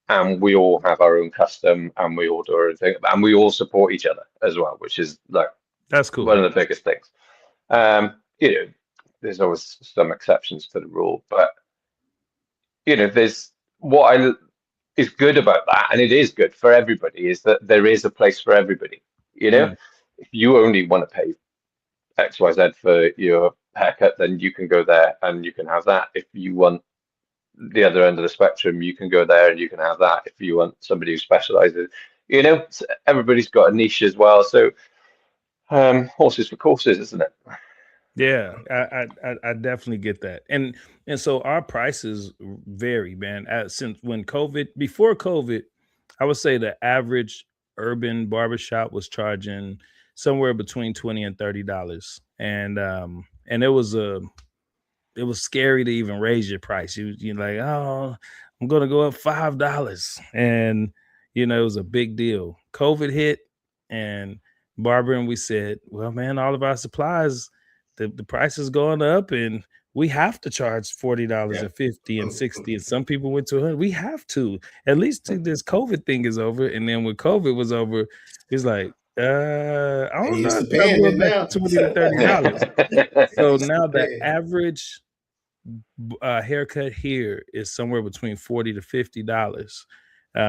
And we all have our own custom, and we all do our own thing, and we all support each other as well, which is like that's cool. One of the biggest things. There's always some exceptions to the rule, but there's what is good about that, and it is good for everybody, is that there is a place for everybody. If you only want to pay XYZ for your haircut, then you can go there and you can have that. If you want the other end of the spectrum, you can go there and you can have that. If you want somebody who specializes, everybody's got a niche as well. So horses for courses, isn't it? Yeah, I definitely get that. And so our prices vary, man. Since before COVID, I would say the average urban barbershop was charging somewhere between $20 and $30. And it was scary to even raise your price. You're like, oh, I'm gonna go up $5. And it was a big deal. COVID hit, and barbering, we said, well, man, all of our supplies, the price is going up, and we have to charge $40 and $50 and $60. And some people went to $100. We have to, at least till this COVID thing is over. And then when COVID was over, it's like, I don't know if I'm going back to $20 to $30. So now the average haircut here is somewhere between $40 to $50.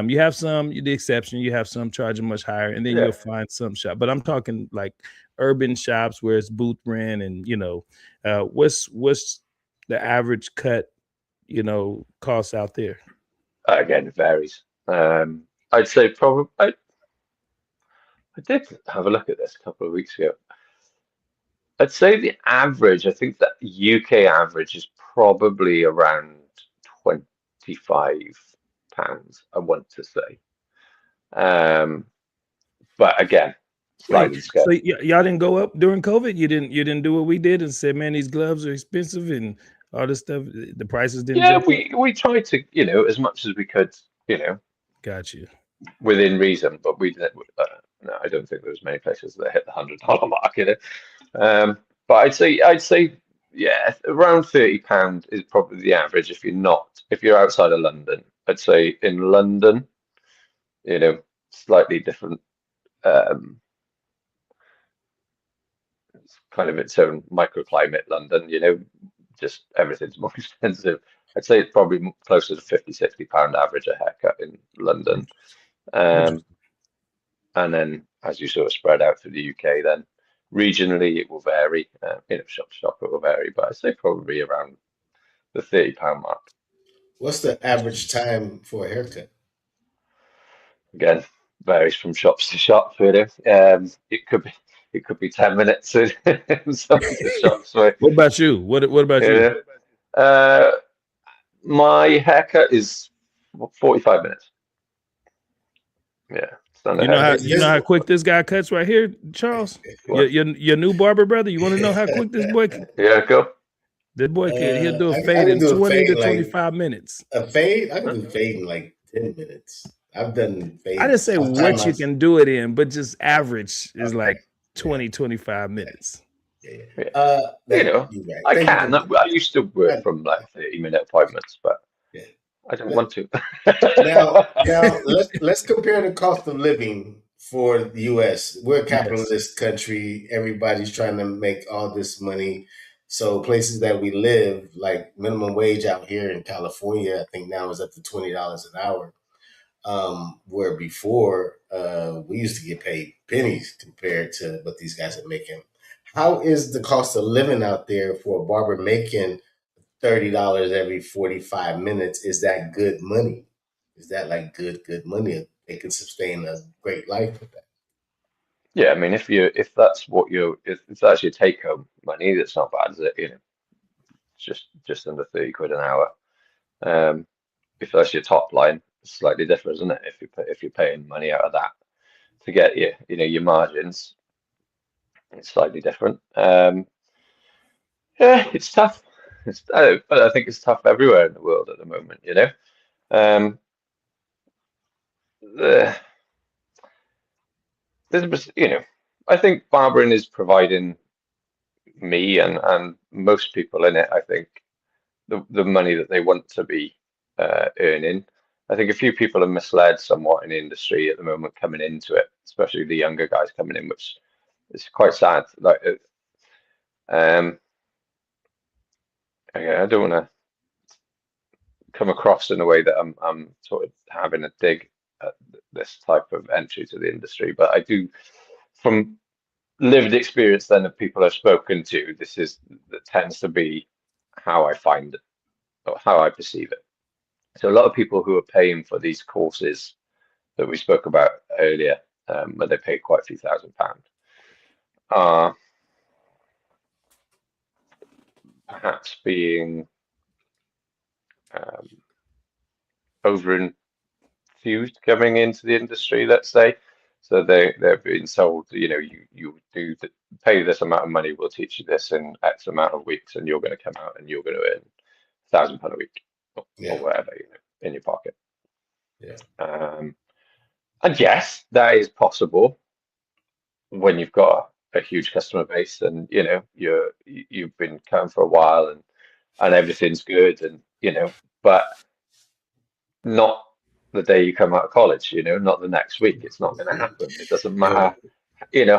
You have the exception, you have some charging much higher, and then you'll find some shop. But I'm talking like urban shops where it's booth rent, and what's the average cut, costs out there? Again, it varies. I'd say probably I did have a look at this a couple of weeks ago. I'd say the average, I think the UK average is probably around £25, I want to say. But again, sliding scale. So y'all didn't go up during COVID? You didn't do what we did and said, man, these gloves are expensive and all this stuff. The prices didn't. Yeah, we tried to, as much as we could, Got you. Within reason, but we didn't. No, I don't think there was many places that hit the $100 mark. But I'd say, yeah, around £30 is probably the average. If you're outside of London, I'd say in London, slightly different um, it's kind of its own microclimate, London, just everything's more expensive. I'd say it's probably closer to 50, £60 average a haircut in London. Um, and then as you sort of spread out through the UK, then regionally it will vary. Shop to shop it will vary, but I'd say probably around the £30 mark. What's the average time for a haircut? Again, varies from shops to shop, really. It could be 10 minutes in some of the shops. What about you? What about you? My haircut is 45 minutes. Yeah. You know how quick this guy cuts right here, Charles? Your new barber brother. You want to know how quick this boy can? Yeah, go. This boy he'll do a fade in 20 to 25 minutes. A fade? I can do fade in like 10 minutes. I've done fade. I didn't say what you can do it in, but just average is like 20, 25 minutes. Yeah. I can. I used to work from like 30-minute appointments, but I don't want to. now let's compare the cost of living for the US. We're a capitalist country. Everybody's trying to make all this money. So places that we live, like minimum wage out here in California, I think now is up to $20 an hour. Where before we used to get paid pennies compared to what these guys are making. How is the cost of living out there for a barber making $30 every 45 minutes? Is that good money? Is that like good money? They can sustain a great life with that. Yeah, I mean, if that's if that's your take home money, that's not bad, is it? It's just under 30 quid an hour. If that's your top line, it's slightly different, isn't it? If you're paying money out of that to get your margins, it's slightly different. Yeah, it's tough. But I think it's tough everywhere in the world at the moment. I think barbering is providing me and most people in it, I think, the money that they want to be earning. I think a few people are misled somewhat in the industry at the moment coming into it, especially the younger guys coming in, which is quite sad. Like, I don't want to come across in a way that I'm sort of having a dig at this type of entry to the industry, but I do, from lived experience then of people I've spoken to, that tends to be how I find it or how I perceive it. So a lot of people who are paying for these courses that we spoke about earlier, where they pay quite a few £1,000s, are perhaps being over enthused coming into the industry, let's say. So they're being sold, you do pay this amount of money, we'll teach you this in X amount of weeks, and you're going to come out and you're going to earn £1,000 a week or whatever in your pocket. Yeah. And yes, that is possible when you've got a huge customer base and you've been cutting for a while and everything's good, and but not the day you come out of college, not the next week. It's not going to happen. It doesn't matter,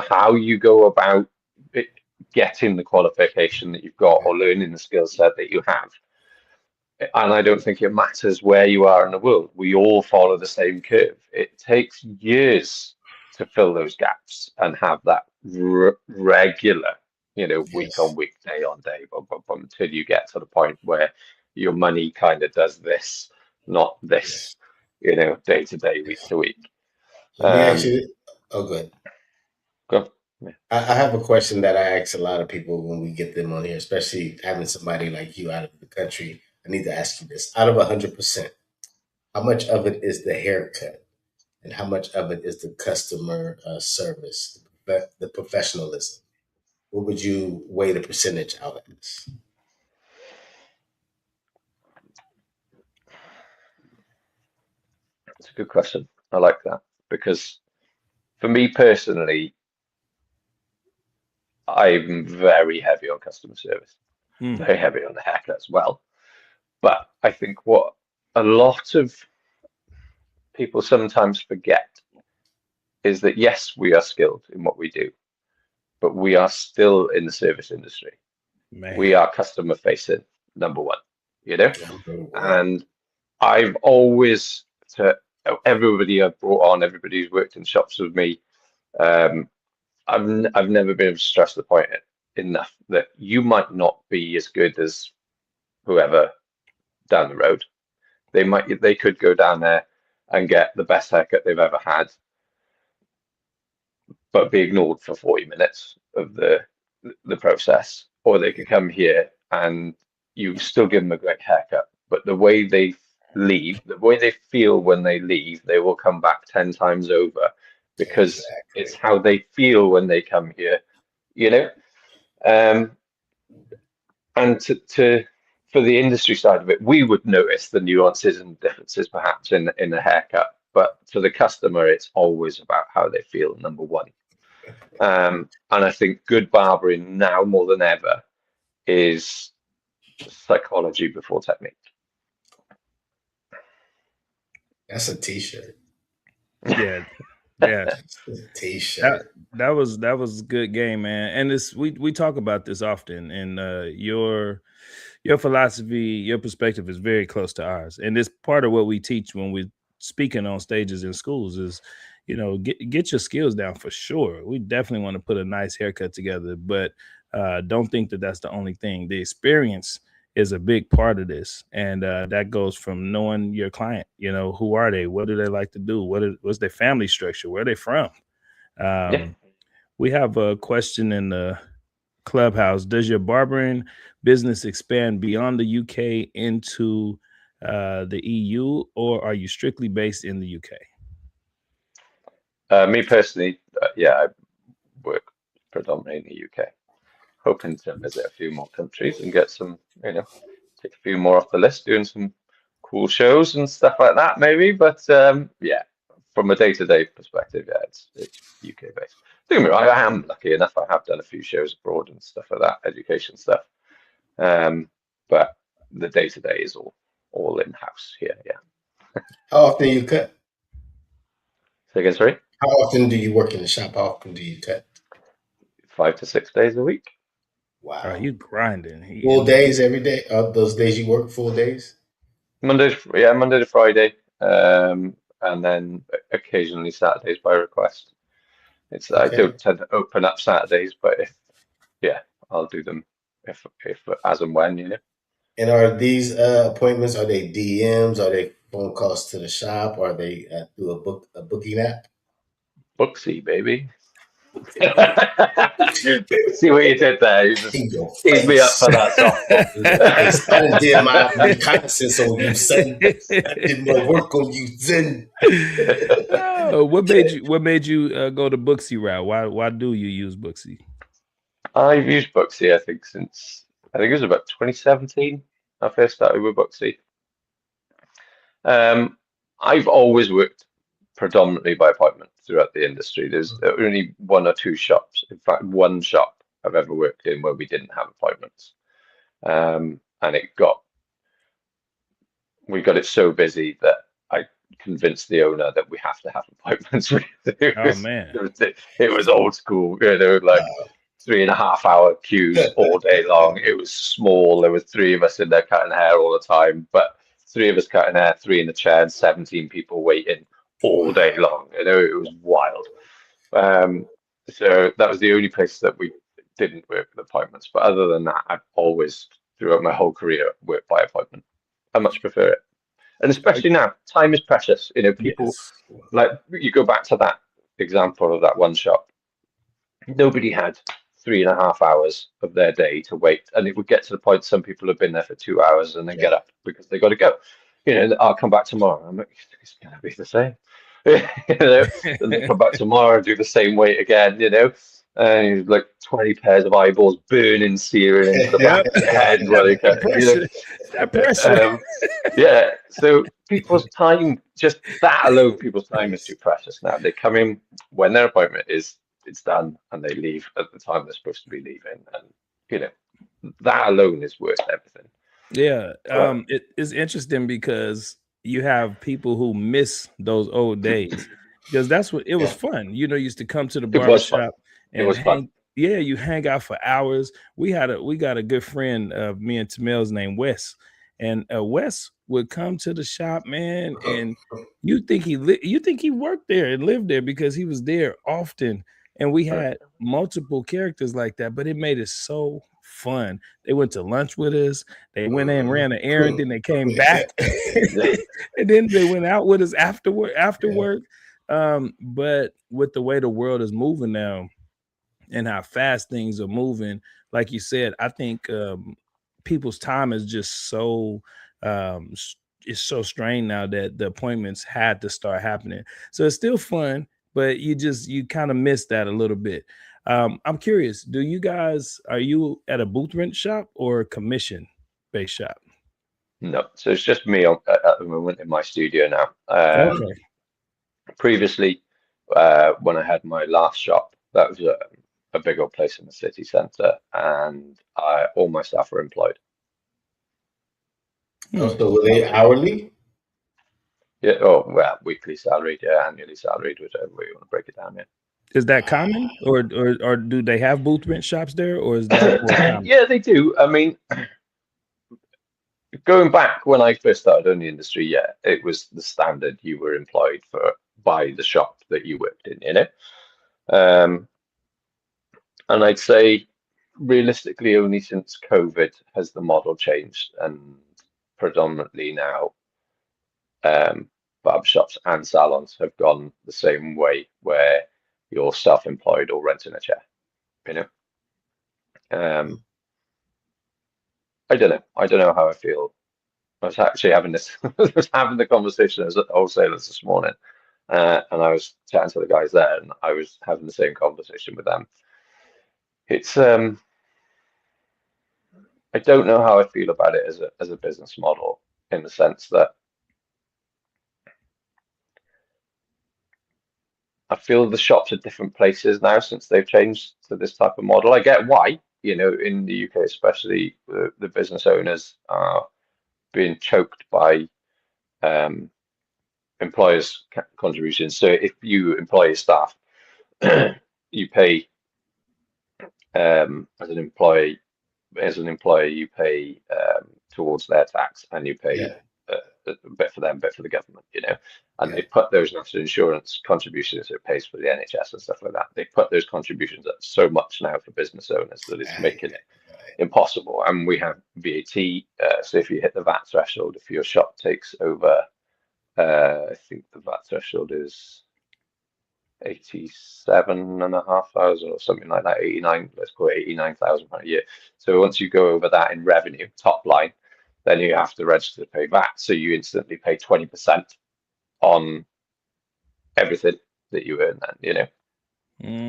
how you go about getting the qualification that you've got or learning the skill set that you have. And I don't think it matters where you are in the world. We all follow the same curve. It takes years to fill those gaps and have that regular, week on week, day on day, until you get to the point where your money kind of does this, not this, day to day, week to week. Let me ask you. Oh, good. Go. Yeah. I have a question that I ask a lot of people when we get them on here, especially having somebody like you out of the country. I need to ask you this. Out of 100%, how much of it is the haircut and how much of it is the customer service, the professionalism? What would you weigh the percentage out of this? That's a good question. I like that, because for me personally, I'm very heavy on customer service, very heavy on the haircut as well. But I think what a lot of people sometimes forget is that yes, we are skilled in what we do, but we are still in the service industry. Man. We are customer facing, number one, you know? Wow. And I've always, to everybody I've brought on, everybody who's worked in shops with me, I've never been able to stress the point enough that you might not be as good as whoever down the road. They could go down there and get the best haircut they've ever had, but be ignored for 40 minutes of the process. Or they could come here and you still give them a great haircut, but the way they leave, the way they feel when they leave, they will come back 10 times over, because it's how they feel when they come here, you know. And for the industry side of it, we would notice the nuances and differences perhaps in the haircut, but for the customer, it's always about how they feel, number one. And I think good barbering now more than ever is psychology before technique. That's a t-shirt. Yeah. T-shirt. That was good game, man. And this we talk about this often, and your philosophy, your perspective is very close to ours. And it's part of what we teach when we're speaking on stages in schools is, you know, get your skills down for sure. We definitely want to put a nice haircut together, but don't think that that's the only thing. The experience is a big part of this, and that goes from knowing your client. You know, who are they? What do they like to do? What's their family structure? Where are they from? We have a question in the Clubhouse. Does your barbering business expand beyond the UK into the EU, or are you strictly based in the UK? Me personally, I work predominantly in the UK. Hoping to visit a few more countries and get some, you know, take a few more off the list, doing some cool shows and stuff like that, maybe. But yeah, from a day-to-day perspective, yeah, it's UK based. Don't get me wrong, I am lucky enough. I have done a few shows abroad and stuff like that, education stuff. But the day-to-day is all in-house here. Yeah. How often do you cut? Say again, sorry. How often do you work in the shop? How often do you cut? 5 to 6 days a week. Wow, you grinding. Full days every day? Those days you work full days? Monday to Friday, and then occasionally Saturdays by request. I don't tend to open up Saturdays, but I'll do them if as and when, you know. And are these appointments? Are they DMs? Are they phone calls to the shop? Are they through a booking app? Booksy, baby. See what you did there? You just teed me up for that softball. I didn't do my reconnaissance on you, son. I did my work on you, son. What made you go the Booksy route? Why do you use Booksy? I've used Booksy, I think it was about 2017. I first started with Booksy. I've always worked predominantly by appointment throughout the industry. There's only one or two shops, in fact, one shop I've ever worked in where we didn't have appointments. And we got it so busy that I convinced the owner that we have to have appointments. It was old school, you know, like 3.5 hour queues all day long. It was small. There was 3 of us in there cutting hair all the time, but 3 of us cutting hair, 3 in the chair, and 17 people waiting all day long. You know, it was wild. So that was the only place that we didn't work with appointments. But other than that, I've always, throughout my whole career, worked by appointment. I much prefer it. And especially now, time is precious. You know, people, like, you go back to that example of that one shop. Nobody had 3.5 hours of their day to wait. And it would get to the point some people have been there for 2 hours and then get up because they got to go. You know, I'll come back tomorrow. I'm like, it's going to be the same. You know, and they come back tomorrow and do the same wait again, you know. And like 20 pairs of eyeballs burning, searing into the back of the head. Yeah. So people's time, just that alone, people's time is too precious now. They come in when their appointment it's done, and they leave at the time they're supposed to be leaving. And, you know, that alone is worth everything. Yeah. It is interesting because you have people who miss those old days because that's what it was Yeah. fun. You know, used to come to the It barber was fun. shop It and was fun. hang. Yeah, you hang out for hours. We got a good friend of me and Tamel's named Wes, and Wes would come to the shop, man, and you think he worked there and lived there because he was there often, and we had multiple characters like that, but it made it so fun. They went to lunch with us. They went in, ran an errand, then they came back, and then they went out with us afterward. But with the way the world is moving now and how fast things are moving, like you said, I think people's time is just so it's so strained now that the appointments had to start happening. So it's still fun, but you kind of miss that a little bit. I'm curious, are you at a booth rent shop or a commission based shop? No, so it's just me at the moment in my studio now. Okay. Previously, when I had my last shop, that was a big old place in the city centre, and all my staff were employed. Oh, so were they hourly? Yeah, oh well, weekly salaried, yeah, annually salaried, whichever way you want to break it down, yeah. Is that common, or do they have booth rent shops there, or is that more common? Yeah, they do. I mean, going back when I first started in the industry, yeah, it was the standard. You were employed by the shop that you worked in, you know. And I'd say realistically, only since COVID has the model changed, and predominantly now, barbershops and salons have gone the same way, where you're self-employed or renting a chair, you know. I don't know. I don't know how I feel. I was actually having this, I was having the conversation as wholesalers this morning, and I was chatting to the guys there, and I was having the same conversation with them. It's I don't know how I feel about it as a business model, in the sense that I feel the shops are different places now since they've changed to this type of model. I get why, you know, in the UK especially, the business owners are being choked by employers' contributions. So if you employ your staff, you pay as an employee, you pay towards their tax, and you pay Yeah. a bit for them, bit for the government, you know. And Yeah. they put those national insurance contributions, it pays for the NHS and stuff like that. They put those contributions up so much now for business owners that it's making it impossible. And we have VAT. So if you hit the VAT threshold, if your shop takes over, I think the VAT threshold is 87,500 or something like that, 89, let's call it 89,000 a year. So once you go over that in revenue, top line, then you have to register to pay VAT. So you instantly pay 20% on everything that you earn then, you know.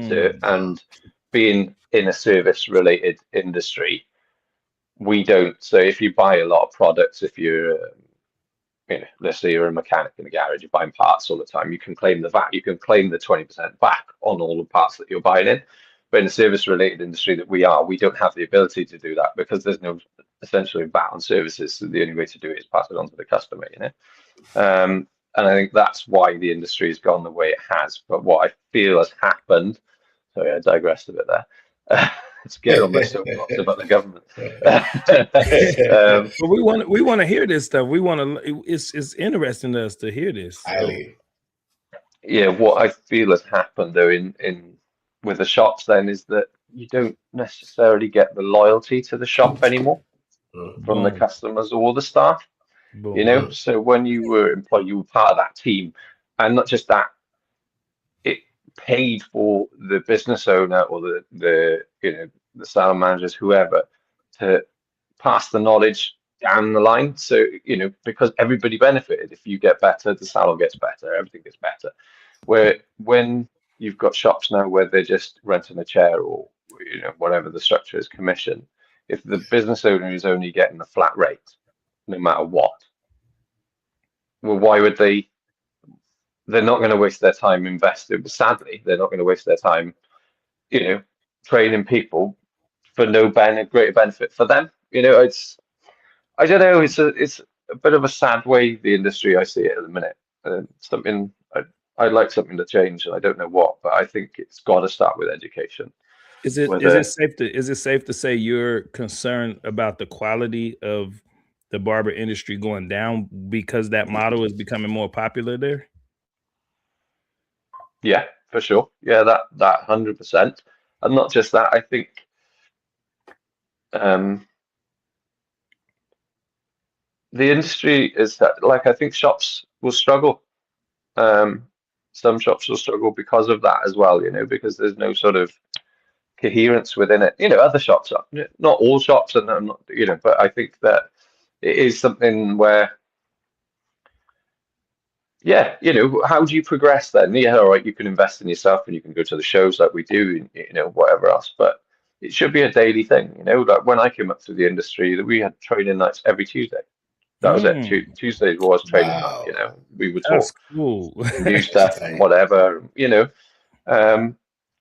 So, and being in a service related industry, we don't, so if you buy a lot of products, if you're you know, let's say you're a mechanic in a garage, you're buying parts all the time, you can claim the VAT, you can claim the 20% back on all the parts that you're buying in. But in the service related industry that we don't have the ability to do that, because there's no essentially VAT on services. So the only way to do it is pass it on to the customer, you know. And I think that's why the industry has gone the way it has. But what I feel has happened, sorry, I digressed a bit there. Let's get on my soapbox about the government. But we want to hear this stuff. We want to. It's interesting to us to hear this. Highly. Yeah, what I feel has happened though in with the shops then is that you don't necessarily get the loyalty to the shop anymore from the customers or the staff. You know, so when you were employed, you were part of that team, and not just that, it paid for the business owner or the you know, the salon managers, whoever, to pass the knowledge down the line. So, you know, because everybody benefited. If you get better, the salon gets better, everything gets better. Where when you've got shops now where they're just renting a chair, or you know, whatever the structure is, commission, if the business owner is only getting a flat rate no matter what, well, why would they? They're not going to waste their time investing. But sadly, they're not going to waste their time, you know, training people for no greater benefit for them. You know, I don't know. It's a bit of a sad way the industry I see it at the minute. Something I'd like something to change, and I don't know what, but I think it's got to start with education. Is it safe to say you're concerned about the quality of the barber industry going down because that model is becoming more popular there? Yeah, for sure. Yeah, that 100%. And not just that, I think um, the industry is that, like, I think shops will struggle. Um, some shops will struggle because of that as well, because there's no sort of coherence within it. Other shops are not all shops, and I'm not, but I think that it is something where, yeah, how do you progress then? Yeah, all right, you can invest in yourself and you can go to the shows like we do, and whatever else, but it should be a daily thing. Like when I came up through the industry, that we had training nights every Tuesday. That was it. Mm, Tuesday was training night. Wow. We would that's talk cool. new That's stuff and tight. whatever. Um,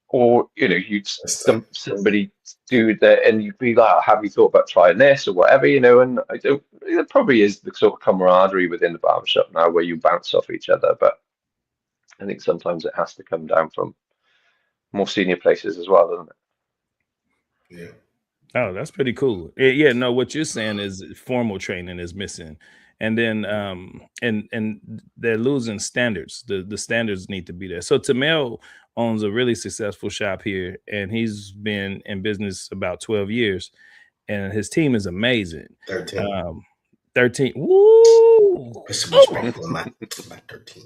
or you'd That's tight. somebody do that, and you'd be like, "Have you thought about trying this or whatever?" And I don't. It probably is the sort of camaraderie within the barbershop now, where you bounce off each other. But I think sometimes it has to come down from more senior places as well, doesn't it? Yeah. Oh, that's pretty cool. Yeah, no, what you're saying is formal training is missing. And then and they're losing standards. The standards need to be there. So Tamel owns a really successful shop here, and he's been in business about 12 years, and his team is amazing. 13. 13. Woo! Put some respect on my 13.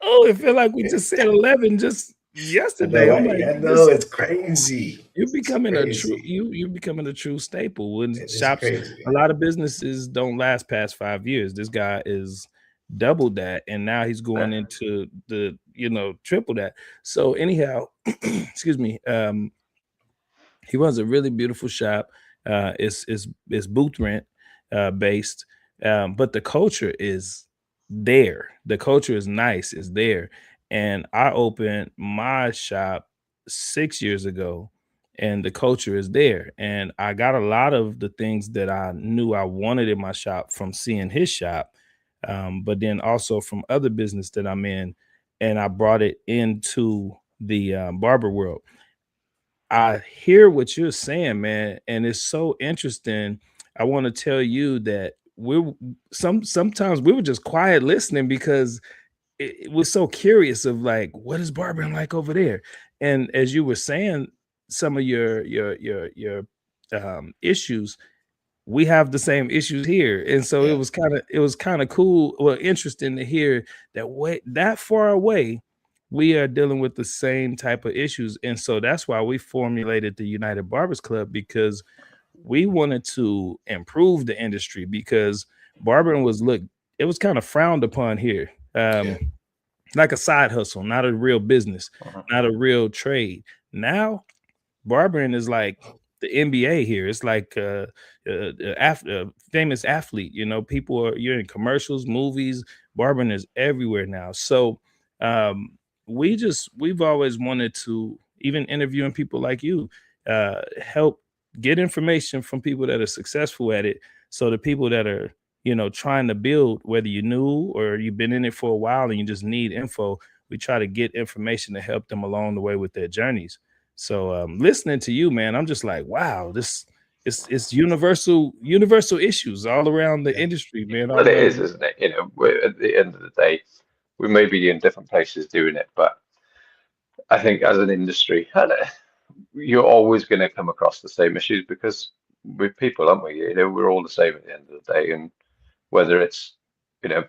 Oh, it felt like we just said 11 just I yesterday. know, I'm right? like, I know, it's crazy. you're It's becoming a true crazy. you're becoming a true staple. When It is shops, crazy. a lot of businesses don't last past 5 years. This guy is double that, and now he's going into the triple that. So anyhow, excuse me. He runs a really beautiful shop. It's booth rent based, but the culture is there. The culture is nice. Is there, and I opened my shop 6 years ago, and the culture is there. And I got a lot of the things that I knew I wanted in my shop from seeing his shop, but then also from other business that I'm in, and I brought it into the barber world. I hear what you're saying, man, and it's so interesting. I want to tell you that sometimes we were just quiet listening because it was so curious of like, what is barbering like over there? And as you were saying, some of your issues, we have the same issues here. And so Yeah. it was kind of cool, well, interesting to hear that way that far away we are dealing with the same type of issues. And so that's why we formulated the United Barbers Club, because we wanted to improve the industry, because barbering was it was kind of frowned upon here. Yeah. Like a side hustle, not a real business, not a real trade. Now barbering is like the NBA here. It's like famous athlete. You're in commercials, movies. Barbering is everywhere now. So um, we've always wanted to, even interviewing people like you, help get information from people that are successful at it. So the people that are trying to build, whether you knew or you've been in it for a while and you just need info, we try to get information to help them along the way with their journeys. So listening to you, man, I'm just like, wow, this it's universal issues all around the Yeah. industry, man. Well, All it around. is, isn't it? At the end of the day, we may be in different places doing it, but I think as an industry, you're always going to come across the same issues because we're people, aren't we? We're all the same at the end of the day, and whether it's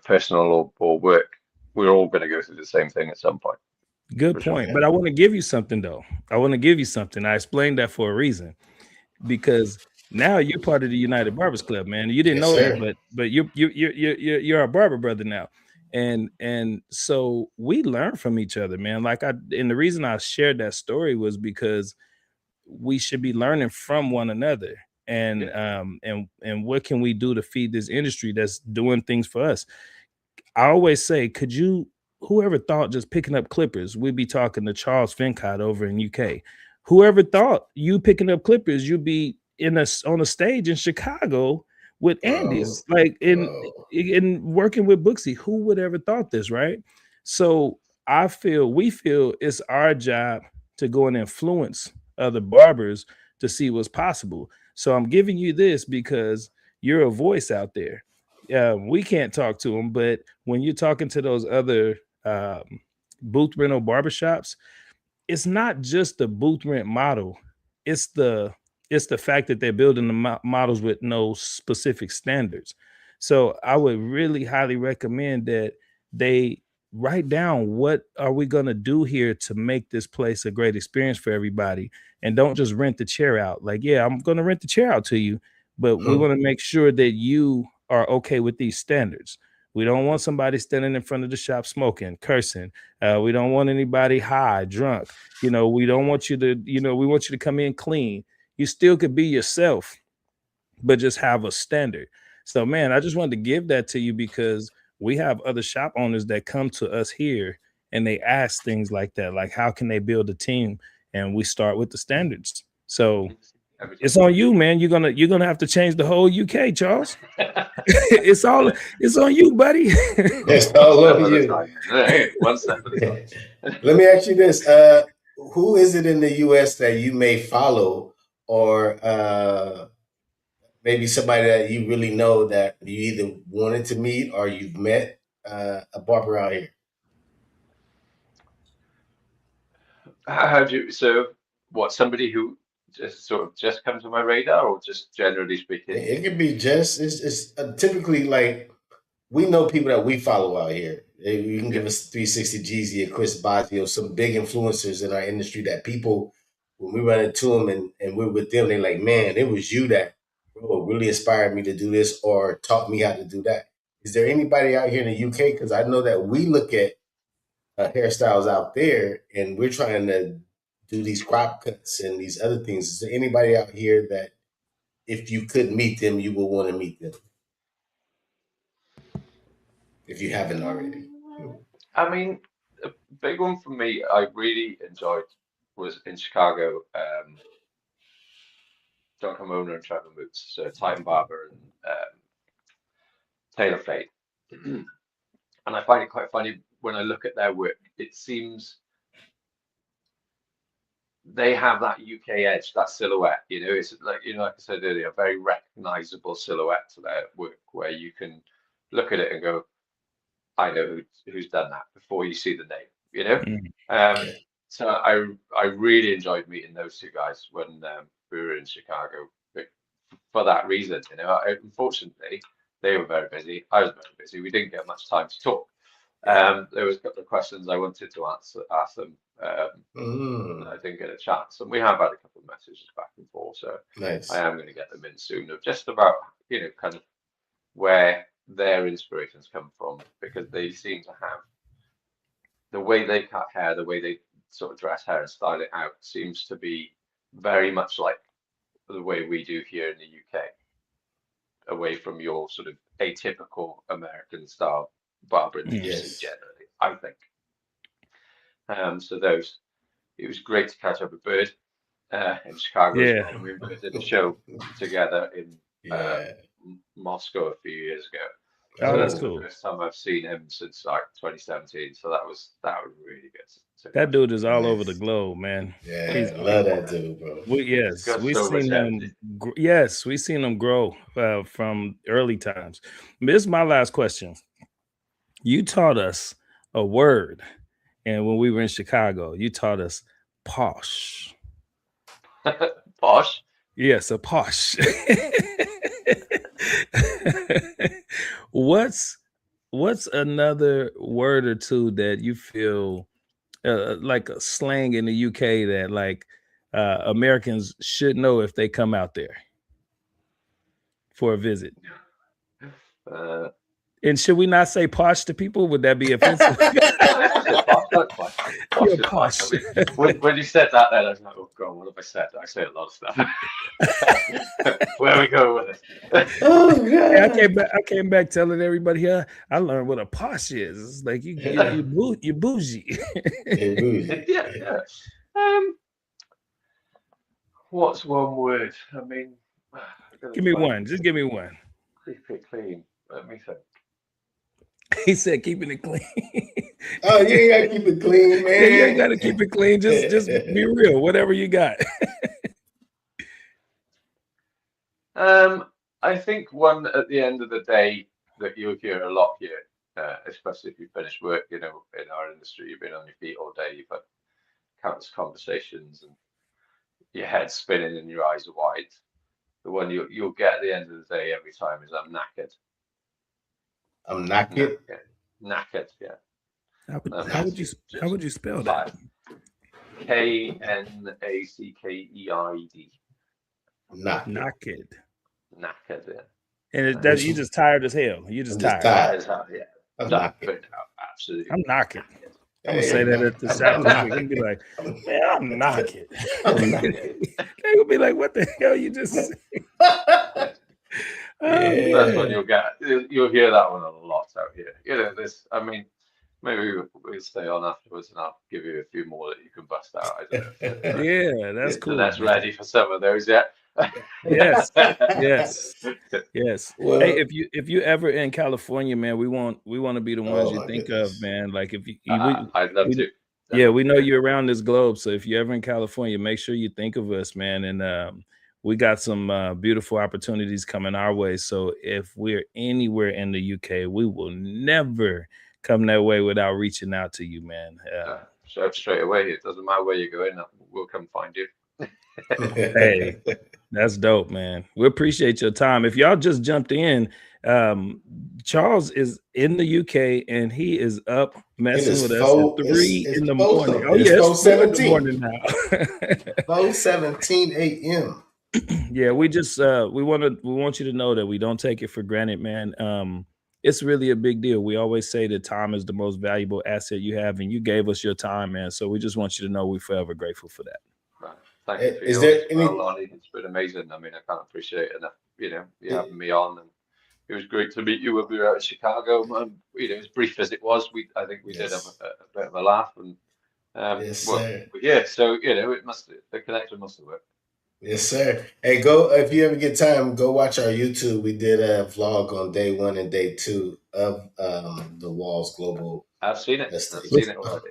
personal or work, we're all going to go through the same thing at some point. Good For sure. point. But I want to give you something though. I want to give you something. I explained that for a reason, because now you're part of the United Barbers Club, man. You didn't Yes, know sir. that, but you're our barber brother now. And so we learn from each other, man. And the reason I shared that story was because we should be learning from one another. And and what can we do to feed this industry that's doing things for us? I always say, whoever thought just picking up clippers, we'd be talking to Charles Fincott over in UK. Whoever thought you picking up clippers, you'd be on a stage in Chicago with Bro. Andy's, like in Bro. working with Booksy. Who would ever thought this, right? So we feel it's our job to go and influence other barbers to see what's possible. So I'm giving you this because you're a voice out there. We can't talk to them, but when you're talking to those other booth rental barbershops, it's not just the booth rent model. It's the fact that they're building the models with no specific standards. So I would really highly recommend that they write down what are we going to do here to make this place a great experience for everybody, and don't just rent the chair out. Like, yeah, I'm going to rent the chair out to you, but we want to make sure that you are okay with these standards. We don't want somebody standing in front of the shop smoking, cursing. We don't want anybody high, drunk. We don't want you to, we want you to come in clean. You still could be yourself, but just have a standard. So, man, I just wanted to give that to you because we have other shop owners that come to us here and they ask things like that, like how can they build a team? And we start with the standards. So it's on you, man. You're gonna have to change the whole UK, Charles. it's on you, buddy. It's all over you. One step at a time. Let me ask you this: who is it in the U.S. that you may follow, or maybe somebody that you really know that you either wanted to meet or you've met a barber out here? How do you, so what, somebody who just sort of just come to my radar, or just generally speaking? It could be just, it's typically like, we know people that we follow out here. You can give us 360 Jeezy or Chris Baggio, some big influencers in our industry that people, when we run into them and we're with them, they're like, man, it was you that really inspired me to do this or taught me how to do that. Is there anybody out here in the UK? Because I know that we look at hairstyles out there and we're trying to do these crop cuts and these other things. Is there anybody out here that if you could meet them, you would want to meet them? If you haven't already. I mean, a big one for me I really enjoyed was in Chicago, John Carmona and Trevor Moots, so Titan Barber and Taylor Fade. And I find it quite funny when I look at their work. It seems they have that UK edge, that silhouette. It's like, like I said earlier, a very recognizable silhouette to their work, where you can look at it and go, I know who's done that before you see the name. So I really enjoyed meeting those two guys when we were in Chicago for that reason. Unfortunately, they were very busy. I was very busy. We didn't get much time to talk. There was a couple of questions I wanted to ask them. I didn't get a chance, and we have had a couple of messages back and forth. So nice. I am going to get them in soon, of just about kind of where their inspirations come from, because they seem to have the way they cut hair, the way they sort of dress hair and style it out seems to be very much like the way we do here in the UK, away from your sort of atypical American style barbering that you see generally, I think. So it was great to catch up with Bird in Chicago as well. We did a show together in Moscow a few years ago. Oh, that's cool. The first time I've seen him since like 2017. So that was really good. That dude is all over the globe, man. Yeah, I love that dude, bro. We've seen him grow from early times. This is my last question. You taught us a word, and when we were in Chicago, you taught us posh. Posh? Yes, a posh. What's another word or two that you feel like a slang in the UK that like Americans should know if they come out there for a visit? And should we not say posh to people? Would that be offensive? Posh. When you said that, then I was like, oh god, what have I said? I say a lot of stuff. Where we go with it? Oh, God. I came back telling everybody here. I learned what a posh is. It's like you bougie. Yeah. What's one word? I mean, give me one. Just give me one. Keep it clean. Let me think. He said keeping it clean. Oh, you ain't gotta keep it clean, man. Yeah, you ain't gotta keep it clean. Just be real. Whatever you got. I think one at the end of the day that you'll hear a lot here, especially if you finish work, in our industry, you've been on your feet all day, you've had countless conversations and your head's spinning and your eyes are wide. The one you'll get at the end of the day every time is I'm knackered. I'm knackered. Knackered, yeah. How would you spell that? Knackered. Knackered. Knackered, yeah. And that you just tired as hell. You just tired. Tired as hell, yeah. I'm knackered. Absolutely. I'm knackered. I'm gonna say that at the South. They're gonna be like, man, I'm knackered. They're gonna be like, what the hell you just said? That's what you'll get. You'll hear that one a lot out here. This. I mean, maybe we'll stay on afterwards, and I'll give you a few more that you can bust out. I don't know. Yeah, that's cool. That's ready for some of those yet. Yes. Well, hey, if you ever in California, man, we want to be the ones you think of, man. Like if you, I'd love to. Yeah, we know you're around this globe, so if you're ever in California, make sure you think of us, man. And we got some beautiful opportunities coming our way. So if we're anywhere in the UK, we will never come that way without reaching out to you, man. So straight away, it doesn't matter where you're going, we'll come find you. Hey, that's dope, man. We appreciate your time. If y'all just jumped in, Charles is in the UK and he is up messing with us at 3 in the morning. Oh, yeah, it's 4:17 now. 4:17 a.m. Yeah, we just we want you to know that we don't take it for granted, man. It's really a big deal. We always say that time is the most valuable asset you have, and you gave us your time, man. So we just want you to know we're forever grateful for that. Right. Thank you for Lonnie. It's been amazing. I mean, I can't appreciate it enough. You having me on, and it was great to meet you when we were out in Chicago. As brief as it was, I think we did have a bit of a laugh, and so the connection must have worked. Yes, sir. Hey, if you ever get time, go watch our YouTube. We did a vlog on day 1 and day 2 of the Walls Global. I've seen it. I've seen it already.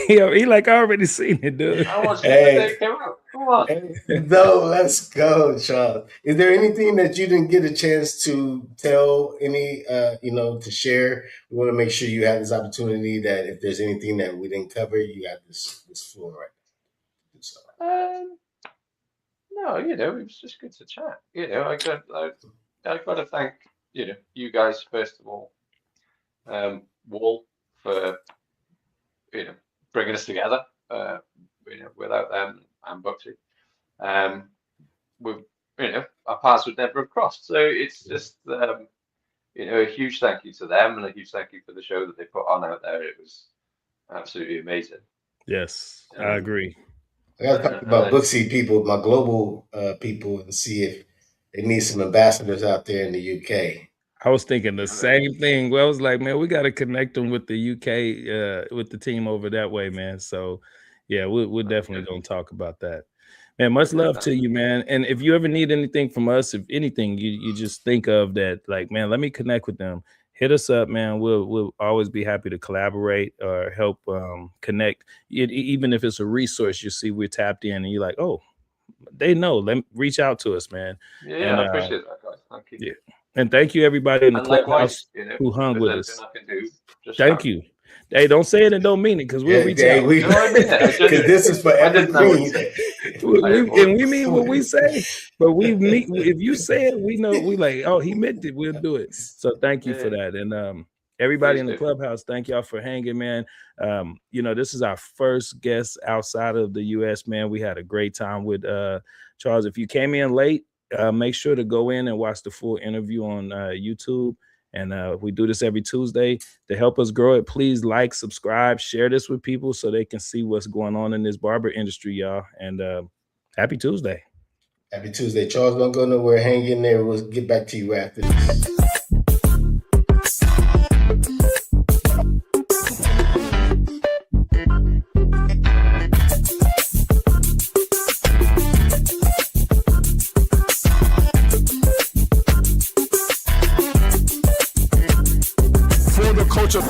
He like, I already seen it, dude. I watched it the day it came out. Come on. No, let's go, Charles. Is there anything that you didn't get a chance to tell to share? We want to make sure you have this opportunity that if there's anything that we didn't cover, you got this floor right now. So. No, it was just good to chat. I got to thank, you guys, first of all, Wall, for, bringing us together, without them and Buxy. Our paths would never have crossed. So it's just, a huge thank you to them and a huge thank you for the show that they put on out there. It was absolutely amazing. Yes, I agree. I got to talk about Booksy people, my global people, and see if they need some ambassadors out there in the UK. I was thinking the same thing. Well, I was like, man, we got to connect them with the UK, with the team over that way, man. So, yeah, we're definitely going to talk about that. Man, much love to you, man. And if you ever need anything from us, if anything, you just think of that, like, man, let me connect with them. Hit us up, man. We'll always be happy to collaborate or help connect. Even if it's a resource you see we're tapped in and you're like, oh, they know. Let reach out to us, man. Yeah, I appreciate that, guys. Thank you. Yeah. And thank you, everybody in the clubhouse who hung with us. Thank you. Hey, don't say it and don't mean it, because we'll reach out. Because this is for everything. We mean what we say, but we meet. If you say it, we know. We like, oh, he meant it. We'll do it. So thank you for that. And everybody in the clubhouse, thank y'all for hanging, man. This is our first guest outside of the U.S., man. We had a great time with Charles. If you came in late, make sure to go in and watch the full interview on YouTube. And we do this every Tuesday to help us grow it. Please like, subscribe, share this with people so they can see what's going on in this barber industry, y'all. And happy Tuesday. Happy Tuesday. Charles, don't go nowhere. Hang in there. We'll get back to you after this.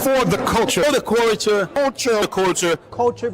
For For the culture. For the culture. Culture. The culture. Culture.